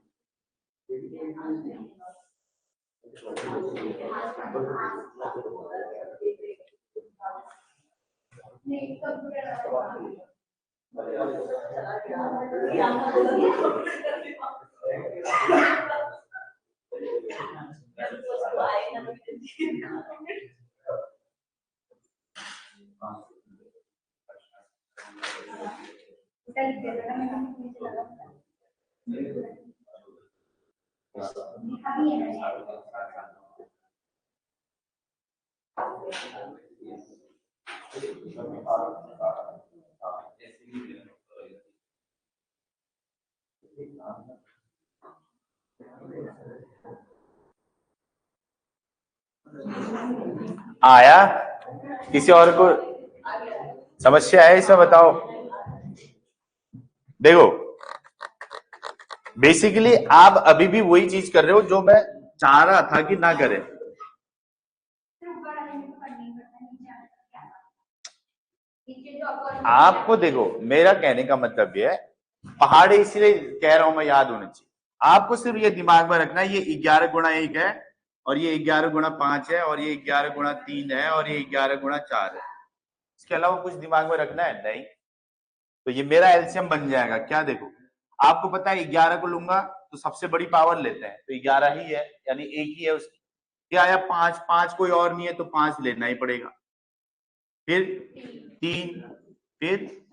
आया? किसी और को समस्या है इसमें बताओ। देखो बेसिकली आप अभी भी वही चीज कर रहे हो जो मैं चाह रहा था कि ना करें। आपको देखो मेरा कहने का मतलब ये है, पहाड़ इसलिए कह रहा हूं मैं याद होनी चाहिए। आपको सिर्फ ये दिमाग में रखना है ये 11x1 है, और ये 11x5 है, और ये 11x3 है, और ये 11x4 है। इसके अलावा कुछ दिमाग में रखना है नहीं? तो ये मेरा एलसीएम बन जाएगा। क्या देखो आपको पता है 11 को लूंगा तो सबसे बड़ी पावर लेते हैं तो 11 ही है, यानी एक ही है उसकी। क्या आया 5 कोई और नहीं है तो 5 लेना ही पड़ेगा। फिर 3, फिर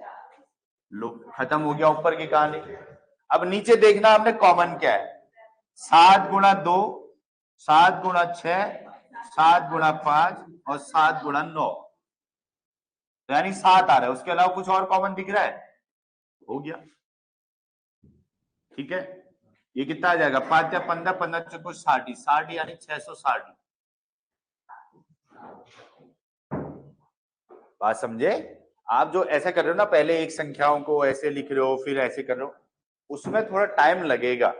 लो खत्म हो गया ऊपर की कहानी। अब नीचे देखना आपने कॉमन क्या है। 7x2, 7x6, 7x5 और 7x9, यानी 7 आ रहा है। उसके अलावा कुछ और कॉमन दिख रहा है? हो गया। ठीक है, ये कितना आ जाएगा? 5 या 15, 15 चौको 60, 60 यानी 660। बात समझे? आप जो ऐसा कर रहे हो ना, पहले एक संख्याओं को ऐसे लिख रहे हो फिर ऐसे कर रहे हो, उसमें थोड़ा टाइम लगेगा,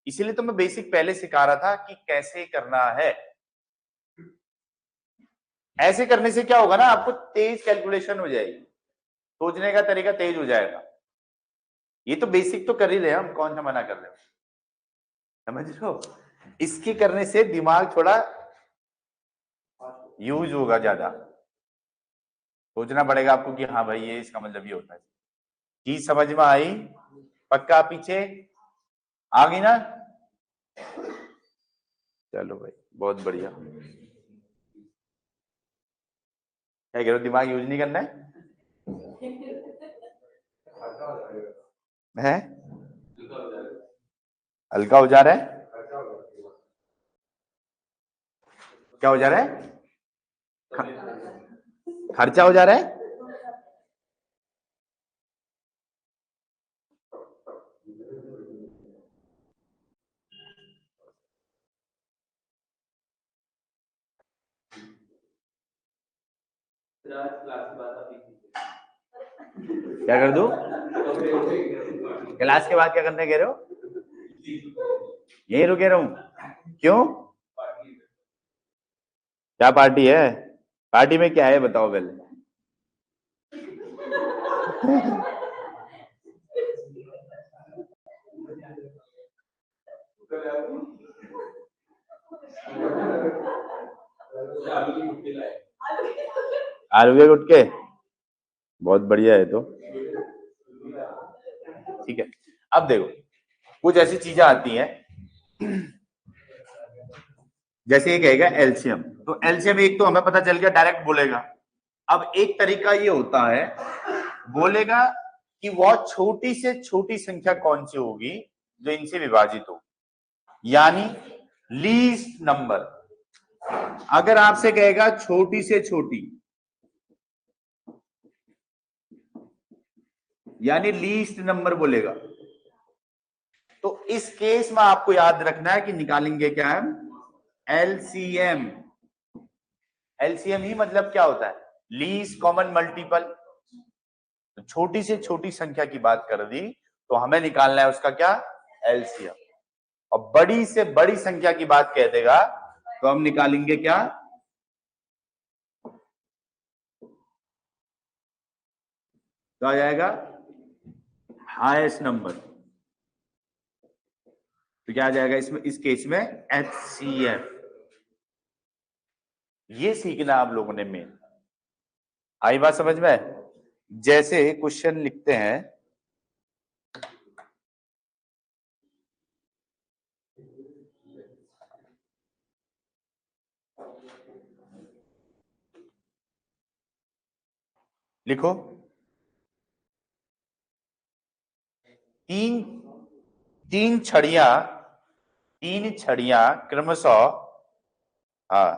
इसीलिए तो मैं बेसिक पहले सिखा रहा था कि कैसे करना है। ऐसे करने से क्या होगा ना, आपको तेज कैलकुलेशन हो जाएगी, सोचने का तरीका तेज हो जाएगा। ये तो बेसिक तो कर ही रहे हैं हम, कौन सा मना कर रहे हो, समझ रहे हो? इसके करने से दिमाग थोड़ा यूज होगा, ज्यादा सोचना पड़ेगा आपको कि हाँ भाई ये इसका मतलब ये होता है। चीज समझ में आई? पक्का पीछे आ गई ना? चलो भाई बहुत बढ़िया। क्या कह रहे हो, दिमाग यूज नहीं करना है? हल्का हो जा रहा है? क्या हो जा रहा है? खर्चा हो जा रहा है? क्या कर दूं? क्लास के बाद क्या करने कह रहे हो? यही रुके रहूं? क्यों? क्या पार्टी है? पार्टी में क्या है बताओ पहले। आलू के गुटके, बहुत बढ़िया है। तो ठीक है, अब देखो कुछ ऐसी चीजें आती हैं, जैसे ये कहेगा एलसीएम, तो एलसीएम एक तो हमें पता चल गया, डायरेक्ट बोलेगा। अब एक तरीका ये होता है, बोलेगा कि वह छोटी से छोटी संख्या कौन सी होगी जो इनसे विभाजित हो, यानी लीस्ट नंबर। अगर आपसे कहेगा छोटी से छोटी, यानी लीस्ट नंबर बोलेगा, तो इस केस में आपको याद रखना है कि निकालेंगे क्या है, एलसीएम। एलसीएम ही मतलब क्या होता है, लीस्ट कॉमन मल्टीपल। तो छोटी से छोटी संख्या की बात कर दी तो हमें निकालना है उसका क्या, एलसीएम। और बड़ी से बड़ी संख्या की बात कह देगा तो हम निकालेंगे क्या, तो आ जाएगा हाईएस्ट नंबर। तो क्या आ जाएगा इसमें, इस केस में एचसीएफ। ये सीखना आप लोगों ने मेन। आई बात समझ में? जैसे क्वेश्चन लिखते हैं, लिखो तीन तीन छड़ियां क्रमशः, हाँ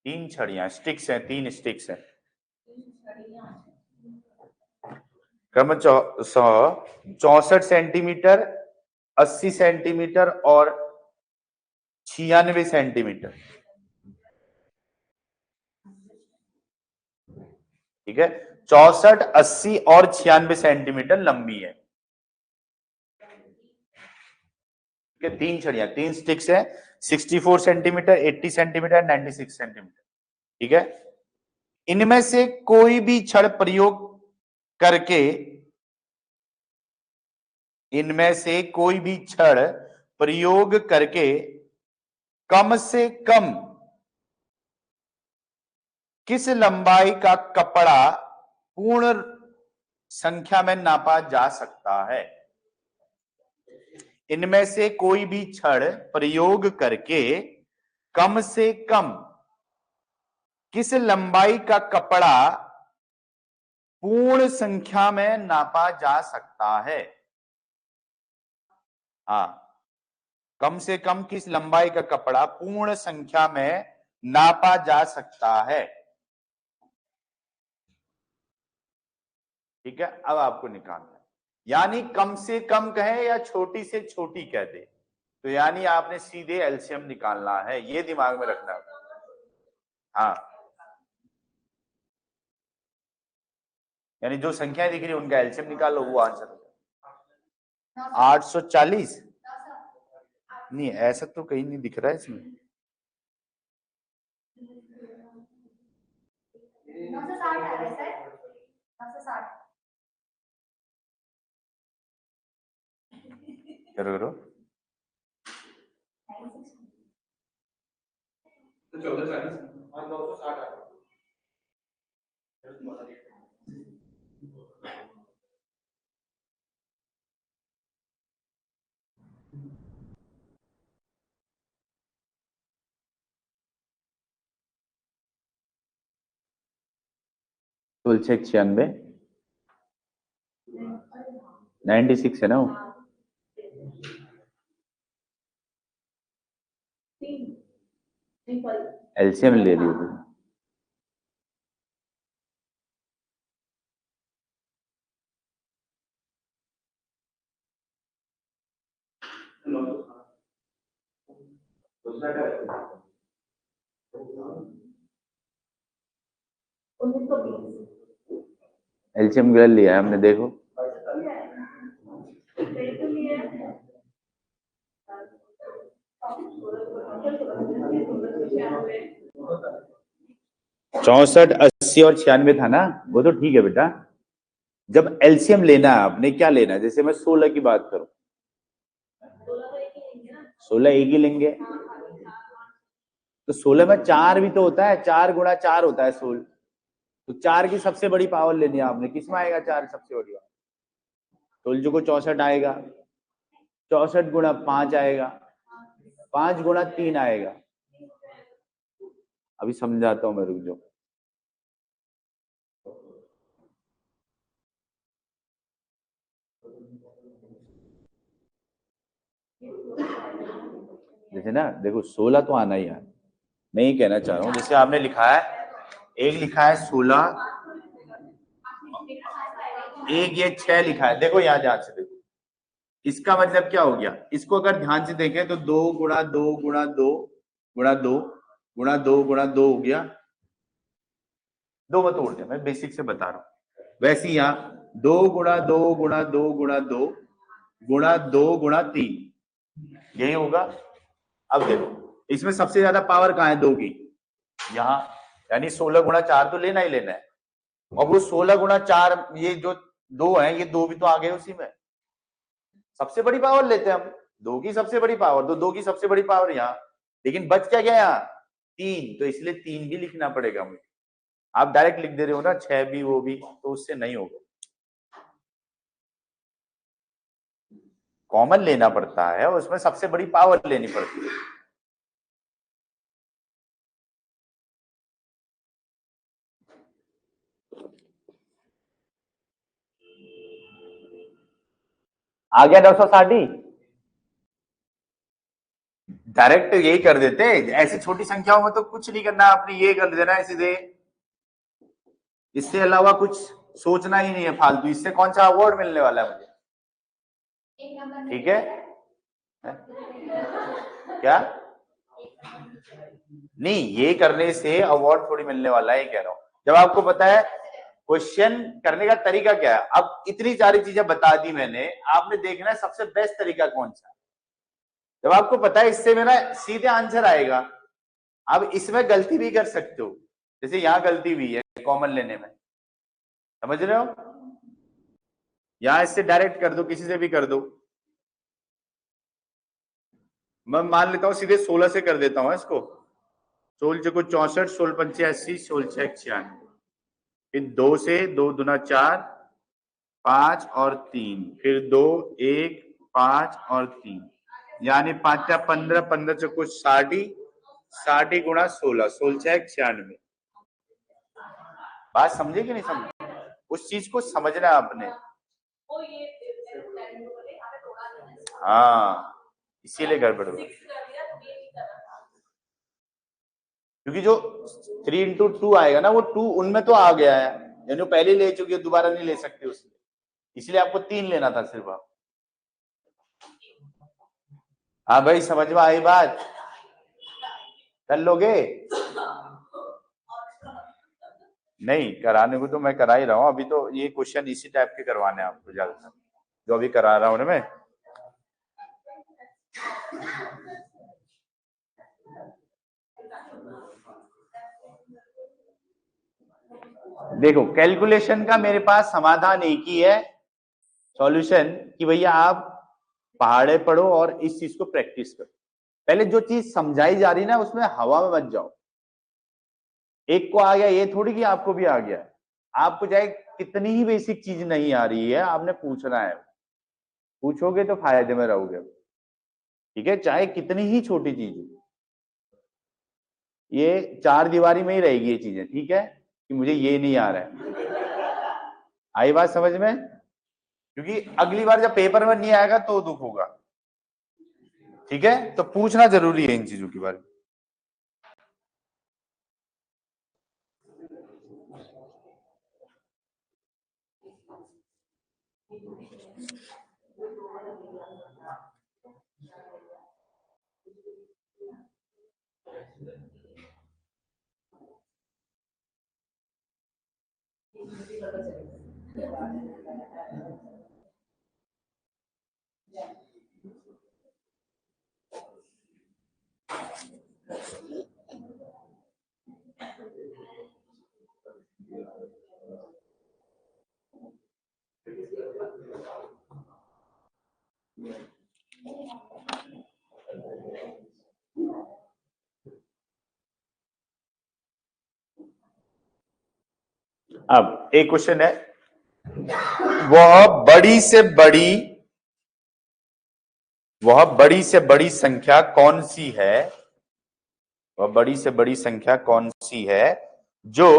3 छड़ियां स्टिक्स हैं, 3 स्टिक्स हैं, क्रमशः 64 सेंटीमीटर, 80 सेंटीमीटर और 96 सेंटीमीटर। ठीक है, 64, 80 और 96 सेंटीमीटर लंबी है। ठीक है, 3 छड़ियां, 3 स्टिक्स है, 64 सेंटीमीटर, 80 सेंटीमीटर, 96 सेंटीमीटर। ठीक है, इनमें से कोई भी छड़ प्रयोग करके, इनमें से कोई भी छड़ प्रयोग करके कम से कम किस लंबाई का कपड़ा पूर्ण संख्या में नापा जा सकता है। इनमें से कोई भी छड़ प्रयोग करके कम से कम किस लंबाई का कपड़ा पूर्ण संख्या में नापा जा सकता है। हाँ, कम से कम किस लंबाई का कपड़ा पूर्ण संख्या में नापा जा सकता है। ठीक है, अब आपको निकालना है, यानी कम से कम कहे या छोटी से छोटी कह दे, तो यानी आपने सीधे एलसीएम निकालना है, ये दिमाग में रखना है। हाँ यानी जो संख्याएं दिख रही है उनका एलसीएम निकालो, वो आंसर हो जाएगा 840। नहीं ऐसा तो कहीं नहीं दिख रहा है इसमें। 960 आ रहा है सर, 960। करो करो। तो 1440 और 960 आ रहा है। सोल 96 96 है ना वो। एलसीएम ले लियो। 1920 एलसीएम ले लिया है हमने, देखो। चौसठ 80 और 96 था ना, वो तो ठीक है बेटा। जब एलसीएम लेना है आपने, क्या लेना है, जैसे मैं 16 की बात करूं, 16 एक ही लेंगे। तो 16 में 4 भी तो होता है, 4 गुणा 4 होता है 16। तो 4 की सबसे बड़ी पावर लेनी है आपने, किसमें आएगा 4 सबसे बड़ी पावर? 16 को 64 आएगा, 64 गुणा 5 आएगा, 5 गुणा 3 आएगा। अभी समझाता हूं मैं, रुक जाओ। जैसे ना देखो 16 तो आना ही है, मैं ये कहना चाह रहा हूँ। जैसे आपने लिखा है, एक लिखा है 16, एक ये 6 लिखा है। देखो यहाँ ध्यान से देखो, इसका मतलब क्या हो गया? इसको अगर ध्यान से देखें तो 2 गुणा 2 गुणा 2 गुणा 2 गुणा 2 गुणा 2 हो गया। 2 मत तोड़ दे, मैं बेसिक से बता रहा हूँ। वैसे ही यहाँ 2 गुणा 2 गुणा 2 गुणा 2 गुणा 2 गुणा 3, यही होगा। अब देखो इसमें सबसे ज्यादा पावर कहाँ है? 2 की, यहाँ। यानी 16 गुणा 4 तो लेना ही लेना है। और वो 16 गुणा 4, ये जो 2 है, ये 2 भी तो आ गए उसी में। सबसे बड़ी पावर लेते हैं हम, 2 की सबसे बड़ी पावर, तो 2 की सबसे बड़ी पावर यहाँ। लेकिन बच क्या गया यहाँ? 3, तो इसलिए 3 भी लिखना पड़ेगा मुझे। आप डायरेक्ट लिख दे रहे हो ना 6 भी वो भी, तो उससे नहीं होगा, कॉमन लेना पड़ता है और उसमें सबसे बड़ी पावर लेनी पड़ती है। आ गया 960। डायरेक्ट यही कर देते, ऐसी छोटी संख्याओं में तो कुछ नहीं करना, आपने ये कर देना है सीधे। इससे अलावा कुछ सोचना ही नहीं है फालतू। इससे कौन सा अवार्ड मिलने वाला है मुझे? ठीक है? क्या नहीं, ये करने से अवार्ड थोड़ी मिलने वाला है, कह रहा हूं। जब आपको पता है क्वेश्चन करने का तरीका क्या है। अब इतनी सारी चीजें बता दी मैंने, आपने देखना है सबसे बेस्ट तरीका कौन सा है। जब आपको पता है इससे मेरा सीधे आंसर आएगा, अब इसमें गलती भी कर सकते हो। जैसे यहां गलती हुई है कॉमन लेने में, समझ रहे हो? यहां इससे डायरेक्ट कर दो, किसी से भी कर दो। मैं मान लेता हूं सीधे 16 से कर देता हूं इसको। 16 को 64, 16 पंचे 80, 16 छह 96। फिर 2 से 2 दुना 4, 5 और 3, फिर 2 1 5 और 3, यानी 5 या 15, 15 से कुछ 60, 60 गुणा 16, 16 छह 96। बात समझे कि नहीं समझे? उस चीज को समझना है आपने। हाँ, इसीलिए गड़बड़ हुआ, क्योंकि जो 3 into 2 आएगा ना, वो 2 उनमें तो आ गया है, यानी पहले ले चुकी है, दोबारा नहीं ले सकते उसमें, इसलिए आपको 3 लेना था सिर्फ। आप हाँ भाई, समझ में आई बात? कर लोगे? नहीं, कराने को तो मैं करा ही रहा हूँ। अभी तो ये क्वेश्चन इसी टाइप के करवाने हैं आपको ज्यादातर, जो अभी करा रहा हूँ ना मैं। देखो, कैलकुलेशन का मेरे पास समाधान एक ही है, सॉल्यूशन, कि भैया आप पहाड़े पढ़ो और इस चीज को प्रैक्टिस करो। पहले जो चीज समझाई जा रही ना उसमें हवा में मत जाओ। एक को आ गया ये थोड़ी कि आपको भी आ गया। आपको चाहे कितनी ही बेसिक चीज नहीं आ रही है, आपने पूछना है। पूछोगे तो फायदे में रहोगे। ठीक है, चाहे कितनी ही छोटी चीज हो, ये चार दीवारी में ही रहेगी ये चीजें। ठीक है, कि मुझे ये नहीं आ रहा है। आई बात समझ में? क्योंकि अगली बार जब पेपर में नहीं आएगा तो दुख होगा। ठीक है, तो पूछना जरूरी है इन चीजों के बारे में। अब एक क्वेश्चन है, वह बड़ी से बड़ी संख्या कौन सी है? वह बड़ी से बड़ी संख्या कौन सी है जो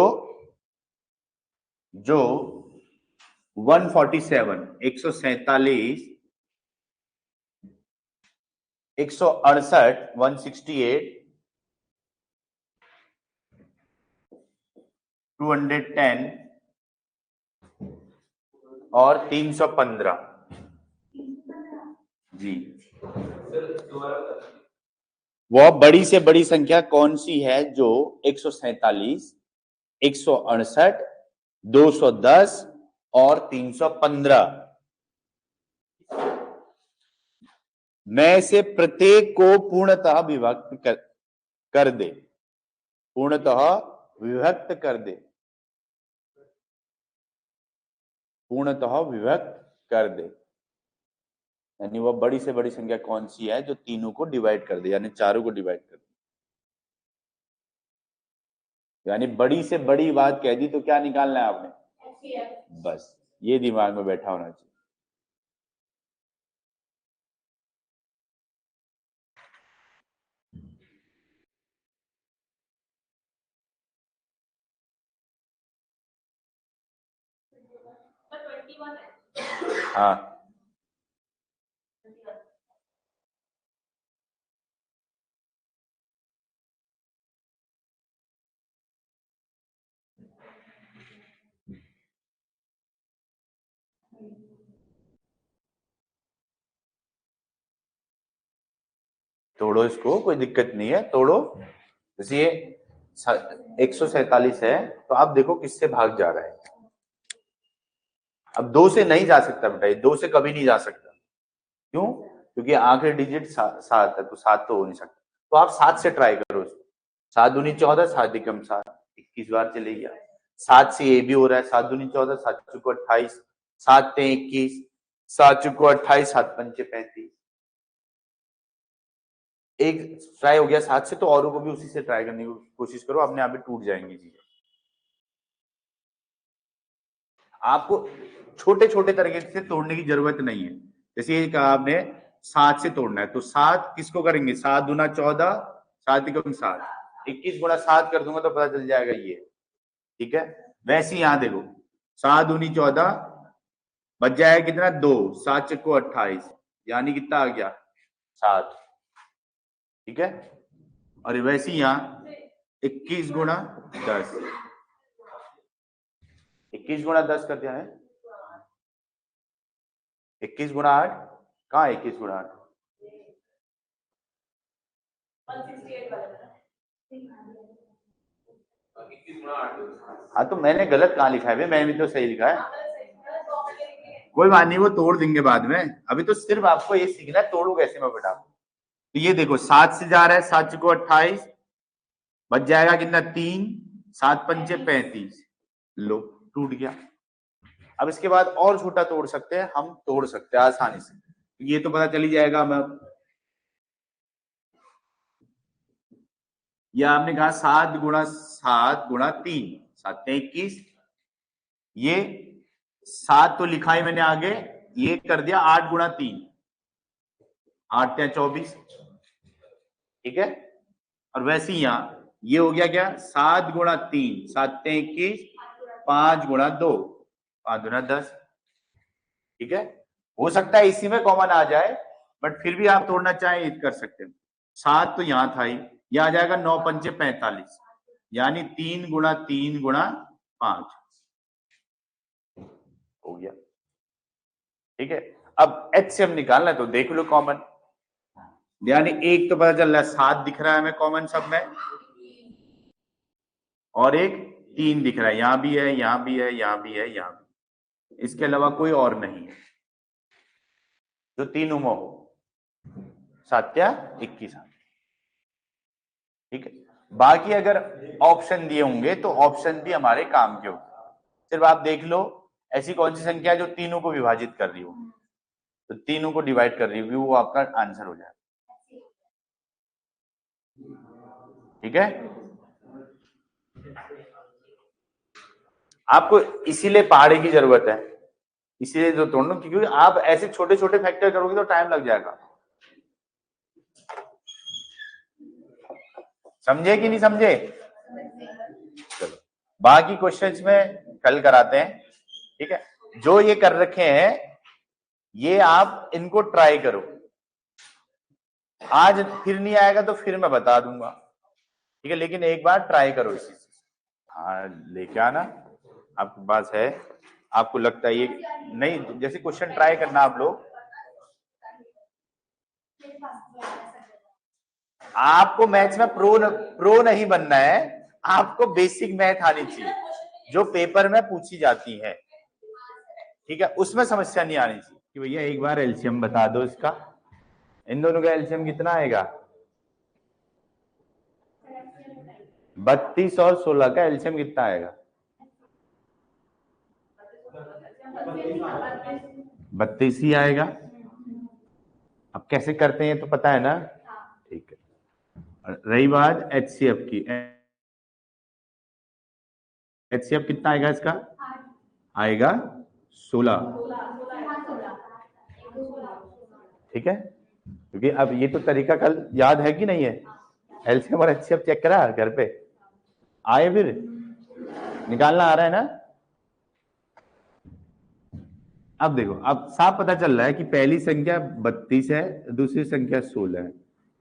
147, 147, 168, 168, 210 और 315 जी। वह बड़ी से बड़ी संख्या कौन सी है जो 147, 168, 210 और 315 में से प्रत्येक को पूर्णतः विभक्त कर दे। पूर्णतः विभक्त कर दे। पूर्णतः विभक्त कर दे, यानी वह बड़ी से बड़ी संख्या कौन सी है जो तीनों को डिवाइड कर दे, यानी चारों को डिवाइड कर दे। यानी बड़ी से बड़ी बात कह दी तो क्या निकालना है आपने? बस ये दिमाग में बैठा होना चाहिए। हाँ, तोड़ो इसको, कोई दिक्कत नहीं है, तोड़ो। जैसे ये 147 है तो आप देखो किससे भाग जा रहा है। अब 2 से नहीं जा सकता बेटा, ये 2 से कभी नहीं जा सकता। क्यों? क्योंकि आखिरी डिजिट 7 है, तो 7 तो हो नहीं सकता। तो आप 7 से ट्राई करो। 7 दूनी 14, 7 एकम 7, 21 बार चले गया। 7 से ये भी हो रहा है, 7 दूनी 14, 7 चौको 28, 7 ते 21, 7 चौको 28, 7 पंचे 35। एक ट्राई हो गया 7 से, तो औरों को भी उसी से ट्राई करने की कोशिश करो, अपने आप ही टूट जाएंगी चीजें। आपको छोटे छोटे तरीके से तोड़ने की जरूरत नहीं है। जैसे ये कहा आपने 7 से तोड़ना है, तो 7 किसको करेंगे? 7 दूना 14, 7 एकम 7, 21 गुणा 7 कर दूंगा तो पता चल जाएगा ये। ठीक है, वैसे यहां देखो 7 दूनी 14, बच जाएगा कितना? 2, 7 चक्को 28, यानी कितना आ गया? 7। ठीक है, और वैसे ही यहां 21 गुणा 10, 21 गुणा 10 कर दिया है। 21 गुणा 8, कहाँ 21 गुणा 8? 21 गुणा 8 हाँ तो मैंने गलत कहाँ लिखा है भाई, मैंने भी तो सही लिखा है। कोई बात नहीं, वो तोड़ देंगे बाद में, अभी तो सिर्फ आपको ये सीखना है तोड़ू कैसे मैं बेटा। तो ये देखो 7 से जा रहा है, 7 को 28, बच जाएगा कितना 3, 7 पंचे 35, लो टूट गया। अब इसके बाद और छोटा तोड़ सकते हैं, हम तोड़ सकते हैं आसानी से, ये तो पता चल ही जाएगा हमें। या आपने कहा 7 गुणा 7 गुणा 3, 7 21, ये 7 तो लिखा ही मैंने आगे, ये कर दिया 8 गुणा 3, 8 या 24, ठीक है। और वैसे ही यहाँ ये हो गया क्या 7 गुणा 3, 7 21, 5 गुणा 2, 5 गुणा 10, ठीक है। हो सकता है इसी में कॉमन आ जाए, बट फिर भी आप तोड़ना चाहें कर सकते हैं। 7 तो यहाँ था ही, ये आ जाएगा 9 पंचे 45, यानी 3 गुणा 3 गुणा 5 हो गया, ठीक है। अब एचसीएफ निकालना है तो देख लो कॉमन, यानी एक तो पता चल रहा है 7 दिख रहा है हमें कॉमन सब में, और एक 3 दिख रहा है, यहां भी है, यहां भी है, यहां भी है, यहां भी, इसके अलावा कोई और नहीं है जो 3 में हो। 7 या 21, ठीक है। बाकी अगर ऑप्शन दिए होंगे तो ऑप्शन भी हमारे काम के होंगे। सिर्फ आप देख लो ऐसी कौन सी संख्या है जो तीनों को विभाजित कर रही हो, तो तीनों को डिवाइड कर रही होगी, वो आपका आंसर हो जाएगा, ठीक है। आपको इसीलिए पहाड़े की जरूरत है, इसीलिए जो तोड़ना, क्योंकि आप ऐसे छोटे छोटे फैक्टर करोगे तो टाइम लग जाएगा। समझे कि नहीं समझे? चलो बाकी क्वेश्चंस में कल कराते हैं, ठीक है। जो ये कर रखे हैं ये आप इनको ट्राई करो, आज फिर नहीं आएगा तो फिर मैं बता दूंगा, ठीक है, लेकिन एक बार ट्राई करो इसी से। हाँ लेके आना, आपके पास है, आपको लगता है ये नहीं, जैसे क्वेश्चन ट्राई करना आप लोग, आपको मैथ्स में प्रो नहीं बनना है, आपको बेसिक मैथ आनी चाहिए जो पेपर में पूछी जाती है, ठीक है, उसमें समस्या नहीं आनी चाहिए कि भैया एक बार एलसीएम बता दो इसका, इन दोनों का एलसीएम कितना आएगा, 32 और 16 का एलसीएम कितना आएगा, 32 ही आएगा। अब कैसे करते हैं तो पता है ना, ठीक है। रही बात एचसीएफ की, एचसीएफ कितना आएगा इसका, आएगा 16, ठीक है, क्योंकि अब ये तो तरीका कल याद है कि नहीं है, एलसीएम और एचसीएफ चेक करा घर पे, आए फिर निकालना आ रहा है ना। अब देखो, अब साफ पता चल रहा है कि पहली संख्या 32 है, दूसरी संख्या 16 है,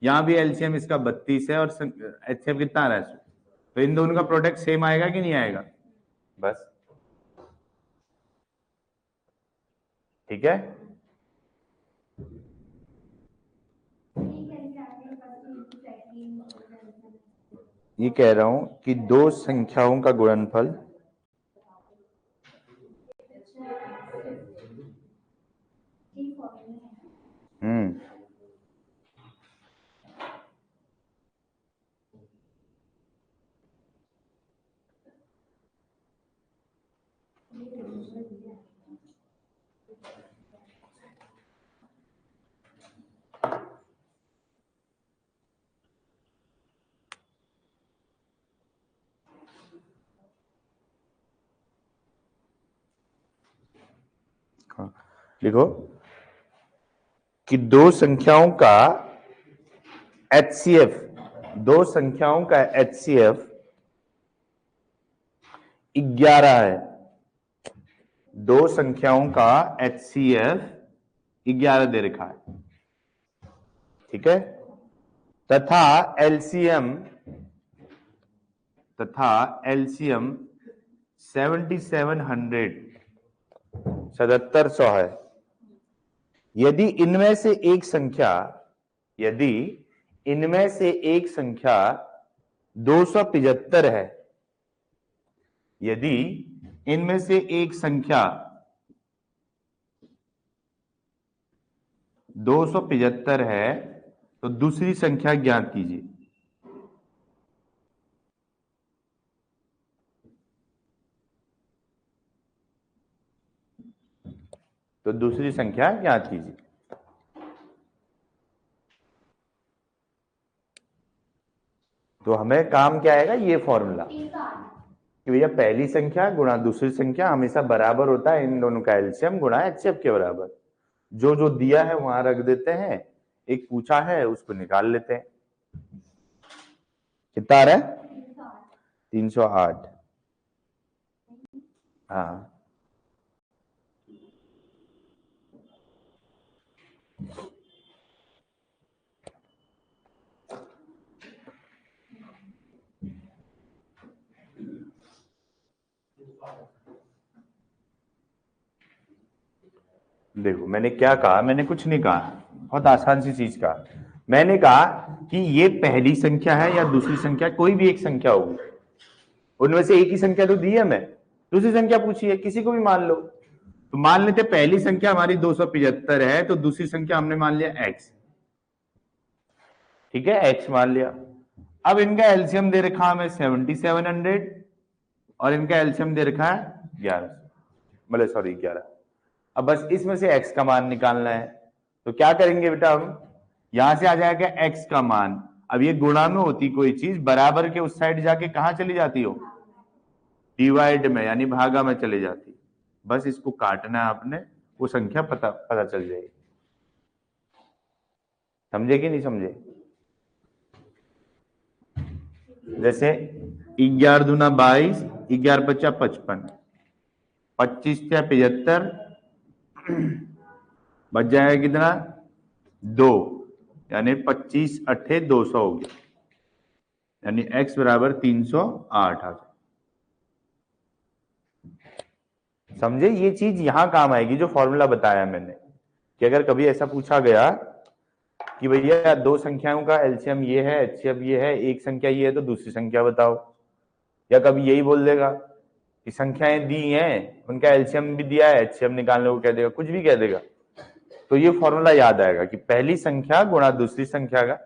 यहां भी एलसीएम इसका 32 है और एचसीएफ कितना आ रहा है, तो इन दोनों का प्रोडक्ट सेम आएगा कि नहीं आएगा, बस, ठीक है। ये कह रहा हूं कि दो संख्याओं का गुणनफल लिखो कि दो संख्याओं का एचसीएफ, दो संख्याओं का एचसीएफ 11 है, दो संख्याओं का एचसीएफ 11 दे रखा है, ठीक है, तथा एलसीएम 7700 है। यदि इनमें से एक संख्या 275 है, यदि इनमें से एक संख्या 275 है तो दूसरी संख्या ज्ञात कीजिए। तो दूसरी संख्या ज्ञात कीजिए। तो हमें काम क्या आएगा, ये फॉर्मूला 308 कि भैया पहली संख्या गुणा दूसरी संख्या हमेशा बराबर होता है इन दोनों का एलसीएम गुणा एचसीएफ के बराबर। जो जो दिया है वहां रख देते हैं, एक पूछा है उसको निकाल लेते हैं। कितना आ रहा है? 308। हाँ देखो मैंने क्या कहा, मैंने कुछ नहीं कहा, बहुत आसान सी चीज कहा। मैंने कहा कि ये पहली संख्या है या दूसरी संख्या, कोई भी एक संख्या होगी, उनमें से एक ही संख्या तो दी है, मैं दूसरी संख्या पूछी है, किसी को भी मान लो। तो मान लेते पहली संख्या हमारी 275 है तो दूसरी संख्या हमने मान लिया x, ठीक है, x मान लिया। अब इनका एलसीएम दे रखा हमें 7700 और इनका एलसीएम दे रखा है 11, मतलब सॉरी 11। अब बस इसमें से x का मान निकालना है। तो क्या करेंगे बेटा, हम यहां से आ जाएगा x का मान। अब ये गुणा में होती कोई चीज बराबर के उस साइड जाके कहां चली जाती हो, डिवाइड में यानी भागा में चले जाती। बस इसको काटना है आपने, वो संख्या पता चल जाएगी। समझे कि नहीं समझे? जैसे 11 दूना 22, 11 पचा 55, 25 या 75, बच जाएगा कितना 2, यानी 25 अट्ठे 200 हो गया, यानी x बराबर 308 आ जाए। समझे? ये चीज यहां काम आएगी जो फॉर्मूला बताया मैंने, कि अगर कभी ऐसा पूछा गया कि भैया दो संख्याओं का एलसीएम ये है, एचसीएफ ये है, एक संख्या ये है तो दूसरी संख्या बताओ, या कभी यही बोल देगा कि संख्याएं दी हैं उनका एलसीएम भी दिया है, एचसीएफ निकालने को कह देगा, कुछ भी कह देगा, तो ये फॉर्मूला याद आएगा कि पहली संख्या गुणा दूसरी संख्या का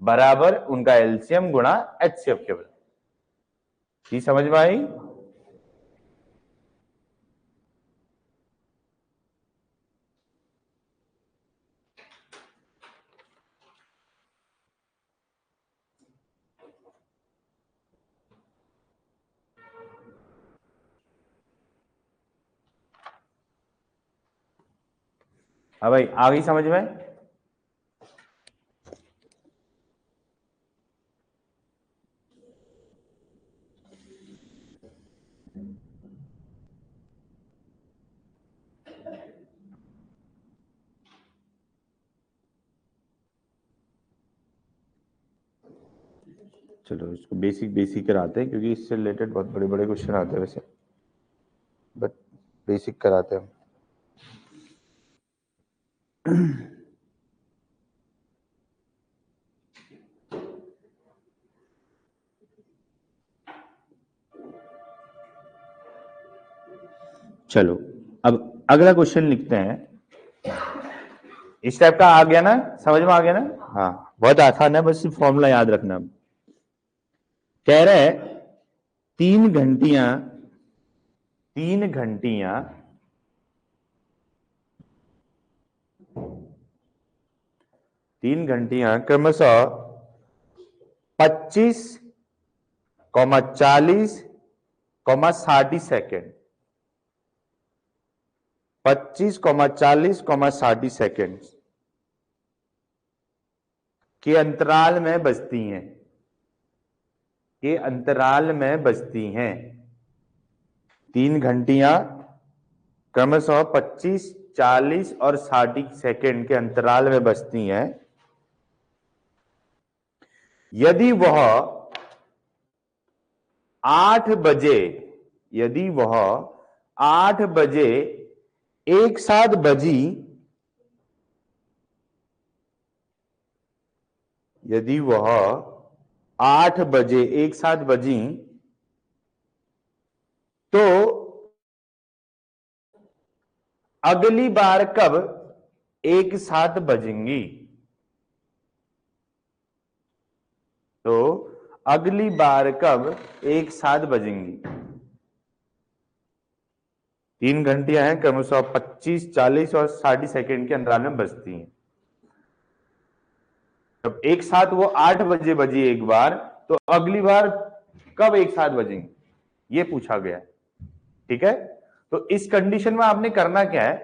बराबर उनका एलसीएम गुणा एचसीएफ के बराबर। ये समझ में आई? हाँ भाई, आ गई समझ में? चलो इसको बेसिक कराते हैं, क्योंकि इससे रिलेटेड बहुत बड़े बड़े क्वेश्चन आते हैं वैसे, बट बेसिक कराते हैं। चलो अब अगला क्वेश्चन लिखते हैं। इस टाइप का आ गया ना, समझ में आ गया ना? हाँ बहुत आसान है, बस फॉर्मूला याद रखना। कह रहे हैं 3 घंटियां क्रमशः 25, 40, 60 सेकेंड, 25, 40, 60 सेकेंड के अंतराल में बजती हैं, के अंतराल में बजती हैं। 3 घंटियां क्रमशः 25, 40 और 60 सेकेंड के अंतराल में बजती हैं। यदि वह 8 बजे, यदि वह 8 बजे एक साथ बजी, यदि वह 8 बजे एक साथ बजी अगली बार कब एक साथ बजेंगी? तो अगली बार कब एक साथ बजेंगी? 3 घंटियां हैं, क्रमशः 25, 40 और 60 सेकेंड के अंतराल में बजती हैं। जब एक साथ वो 8 बजे बजी एक बार, तो अगली बार कब एक साथ बजेंगी, ये पूछा गया। ठीक है, तो इस कंडीशन में आपने करना क्या है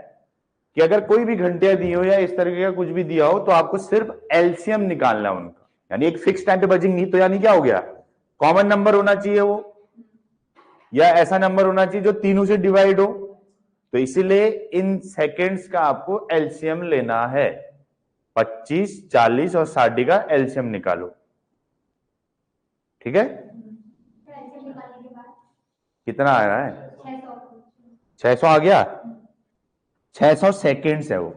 कि अगर कोई भी घंटियां दी हो या इस तरीके का कुछ भी दिया हो, तो आपको सिर्फ एलसीएम निकालना है उनका। यानी एक फिक्स टाइम पे बजेंगी, तो यानी क्या हो गया, कॉमन नंबर होना चाहिए वो, या ऐसा नंबर होना चाहिए जो तीनों से डिवाइड हो। तो इसीलिए इन सेकेंड्स का आपको एलसीएम लेना है। 25, 40 और 60 का एलसीएम निकालो। ठीक है, फिर ऐसे निकालने के बाद कितना आ रहा है? 600 600 आ गया। 600 सेकेंड्स है वो।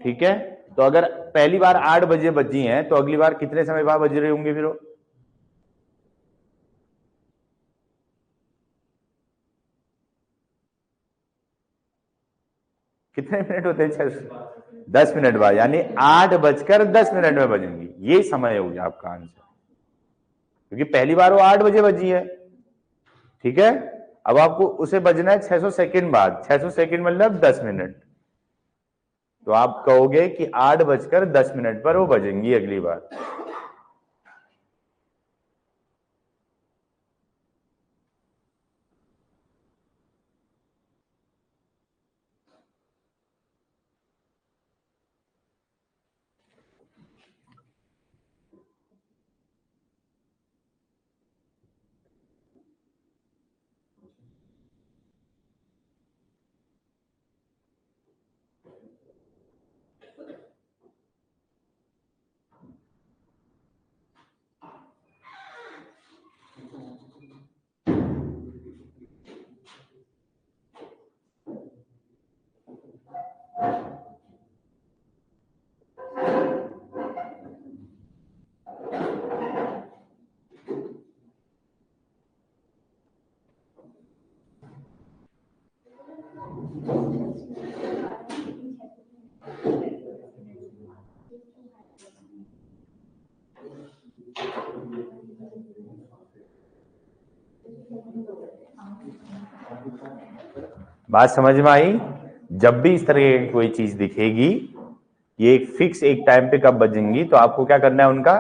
ठीक है, तो अगर पहली बार 8 बजे बजी हैं, तो अगली बार कितने समय बाद बज रहे होंगे फिर वो? कितने मिनट होते हैं? 10 मिनट बाद, यानी 8:10 में बजेंगी। ये समय हो गया आपका आंसर, क्योंकि पहली बार वो 8 बजे बजी है। ठीक है, अब आपको उसे बजना है 600 सेकेंड बाद। 600 सेकेंड मतलब 10 मिनट। तो आप कहोगे कि 8:10 पर वो बजेंगी अगली बार। बात समझ में आई? जब भी इस तरह की कोई चीज दिखेगी, ये एक फिक्स एक टाइम पे कब बजेंगी, तो आपको क्या करना है, उनका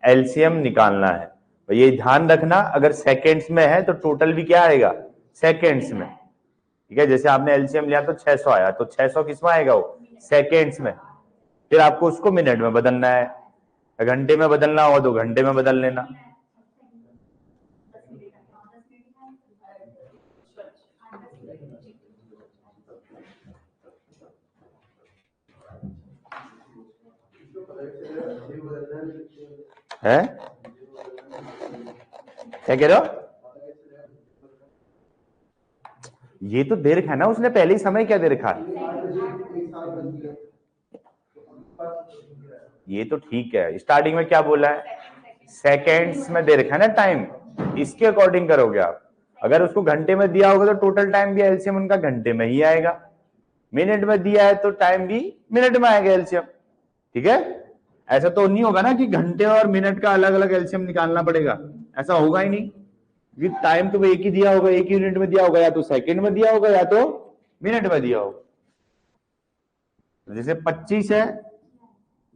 एलसीएम निकालना है। तो ये ध्यान रखना, अगर सेकेंड्स में है तो टोटल भी क्या आएगा, सेकेंड्स में। ठीक है, जैसे आपने एलसीएम लिया तो 600 आया, तो 600 किसमें आएगा, वो सेकेंड्स में। फिर आपको उसको मिनट में बदलना है, घंटे में बदलना हो तो घंटे में बदल लेना। है क्या कह रहे हो? ये तो दे रखा है ना उसने पहले ही, समय क्या दे रखा है? ये तो ठीक है, स्टार्टिंग में क्या बोला है, सेकेंड्स में दे रखा है ना टाइम, इसके अकॉर्डिंग करोगे आप। अगर उसको घंटे में दिया होगा तो टोटल टाइम भी एलसीएम उनका घंटे में ही आएगा। मिनट में दिया है तो टाइम भी मिनट में आएगा एलसीएम। ठीक है, ऐसा तो नहीं होगा ना कि घंटे और मिनट का अलग अलग एलसीएम निकालना पड़ेगा, ऐसा होगा ही नहीं। क्योंकि टाइम तो एक ही दिया होगा, एक ही यूनिट में दिया होगा, या तो सेकंड में दिया होगा या तो मिनट में दिया होगा। जैसे 25 है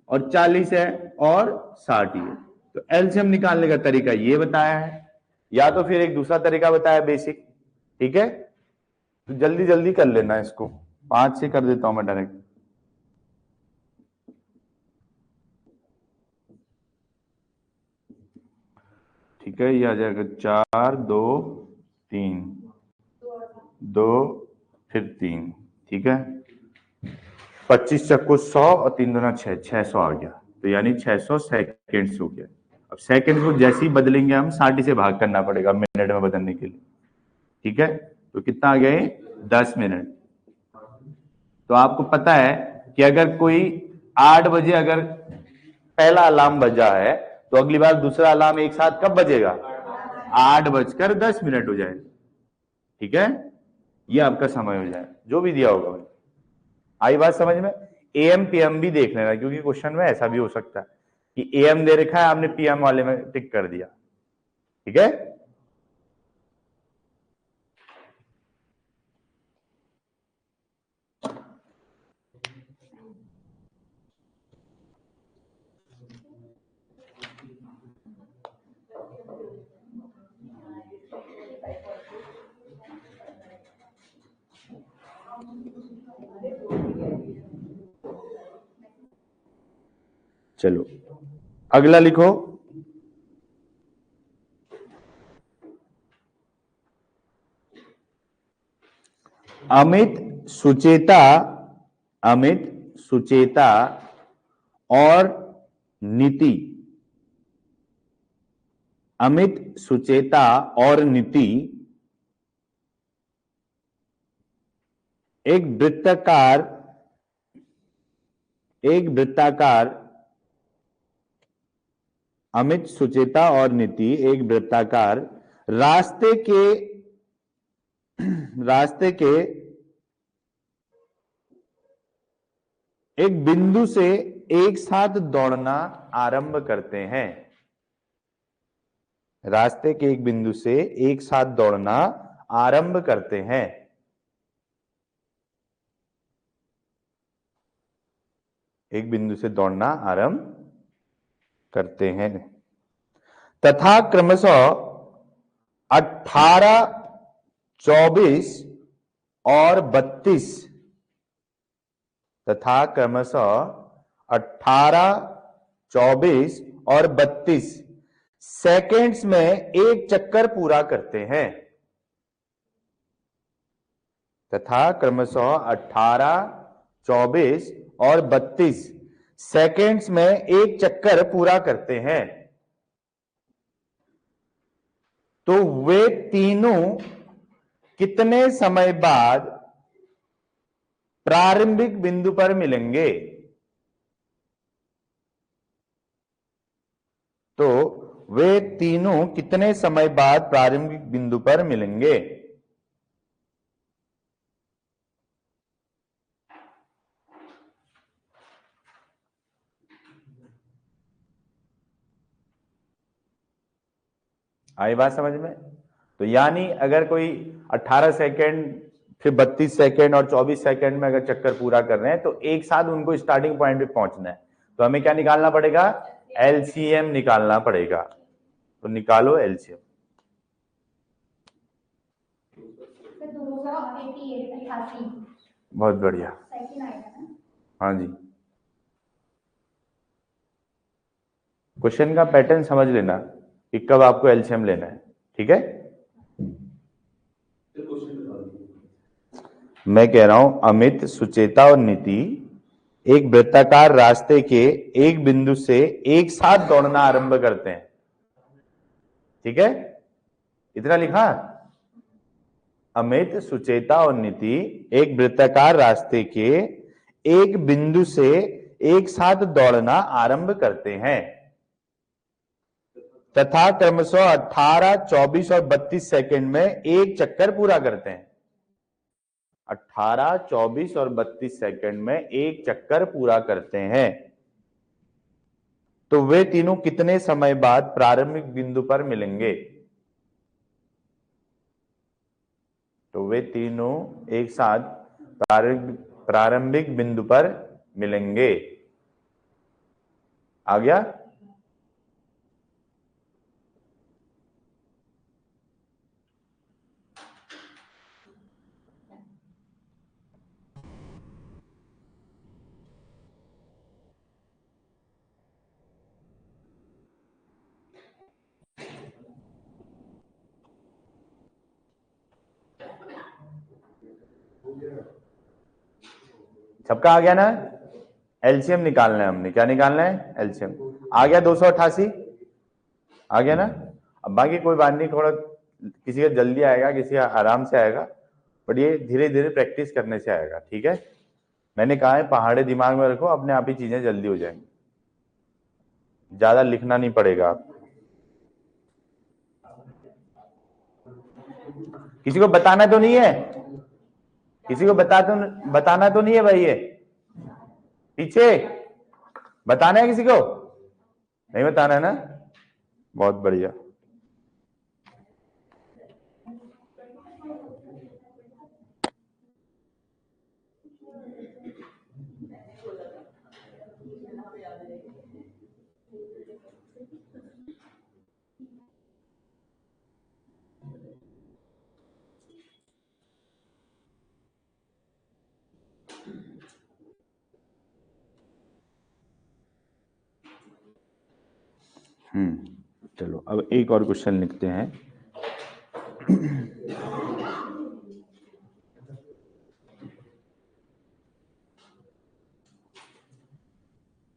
और 40 है और 60 है, तो एलसीएम निकालने का तरीका ये बताया है, या तो फिर एक दूसरा तरीका बताया बेसिक। ठीक है, तो जल्दी जल्दी कर लेना इसको, 5 से कर देता हूं मैं डायरेक्ट। ठीक है, ये आ जाएगा 4, 2, 3, 2 फिर 3। ठीक है, 25 चक्को 100 और 3 दूना 6, 600 आ गया। तो यानी 600 सेकेंड्स हो गया। अब सेकेंड को जैसे ही बदलेंगे हम 60 से भाग करना पड़ेगा मिनट में बदलने के लिए। ठीक है, तो कितना आ गया, 10 मिनट। तो आपको पता है कि अगर कोई 8 बजे अगर पहला अलार्म बजा है, तो अगली बार दूसरा अलार्म एक साथ कब बजेगा, 8:10 हो जाए। ठीक है, ये आपका समय हो जाए, जो भी दिया होगा। आई बात समझ में? एएम पीएम भी देख लेना, क्योंकि क्वेश्चन में ऐसा भी हो सकता है कि एएम दे रखा है, आपने पीएम वाले में टिक कर दिया। ठीक है, चलो अगला लिखो। अमित सुचेता और नीति, अमित सुचेता और नीति एक वृत्ताकार अमित सुचेता और नीति एक वृत्ताकार रास्ते के एक बिंदु से एक साथ दौड़ना आरंभ करते हैं। रास्ते के एक बिंदु से एक साथ दौड़ना आरंभ करते हैं। एक बिंदु से दौड़ना आरंभ करते हैं तथा क्रमशः 18, 24 और 32 तथा क्रमशः 18, 24 और 32 सेकेंड्स में एक चक्कर पूरा करते हैं। तथा क्रमशः 18, 24 और 32 सेकेंड्स में एक चक्कर पूरा करते हैं। तो वे तीनों कितने समय बाद प्रारंभिक बिंदु पर मिलेंगे? तो वे तीनों कितने समय बाद प्रारंभिक बिंदु पर मिलेंगे? आई बात समझ में? तो यानी अगर कोई 18 सेकेंड, फिर 32 सेकेंड और 24 सेकेंड में अगर चक्कर पूरा कर रहे हैं तो एक साथ उनको स्टार्टिंग पॉइंट पे पहुंचना है। तो हमें क्या निकालना पड़ेगा? एलसीएम निकालना पड़ेगा। तो निकालो एलसीएम। 288 बहुत बढ़िया, सेकंड आएगा ना? हाँ जी। क्वेश्चन का पैटर्न समझ लेना कि कब आपको एलसीएम लेना है। ठीक है, मैं कह रहा हूं अमित, सुचेता और नीति एक वृत्ताकार रास्ते के एक बिंदु से एक साथ दौड़ना आरंभ करते हैं। ठीक है, इतना लिखा। अमित, सुचेता और नीति एक वृत्ताकार रास्ते के एक बिंदु से एक साथ दौड़ना आरंभ करते हैं तथा क्रमशः 18, 24 और 32 सेकंड में एक चक्कर पूरा करते हैं। 18, 24 और 32 सेकंड में एक चक्कर पूरा करते हैं। तो वे तीनों कितने समय बाद प्रारंभिक बिंदु पर मिलेंगे? तो वे तीनों एक साथ प्रारंभिक बिंदु पर मिलेंगे। आ गया? सबका आ गया ना? एलसीएम निकालना है हमने। क्या निकालना है? एलसीएम। आ गया 288? आ गया ना? अब बाकी कोई बात नहीं, थोड़ा किसी का जल्दी आएगा, किसी का आराम से आएगा, बट ये धीरे धीरे प्रैक्टिस करने से आएगा। ठीक है, मैंने कहा है पहाड़े दिमाग में रखो, अपने आप ही चीजें जल्दी हो जाएंगी। ज्यादा लिखना नहीं पड़ेगा आपको। किसी को बताना तो नहीं है? किसी को बताना तो नहीं है भाई? ये पीछे बताना है किसी को? नहीं बताना है ना? बहुत बढ़िया। चलो अब एक और क्वेश्चन लिखते हैं।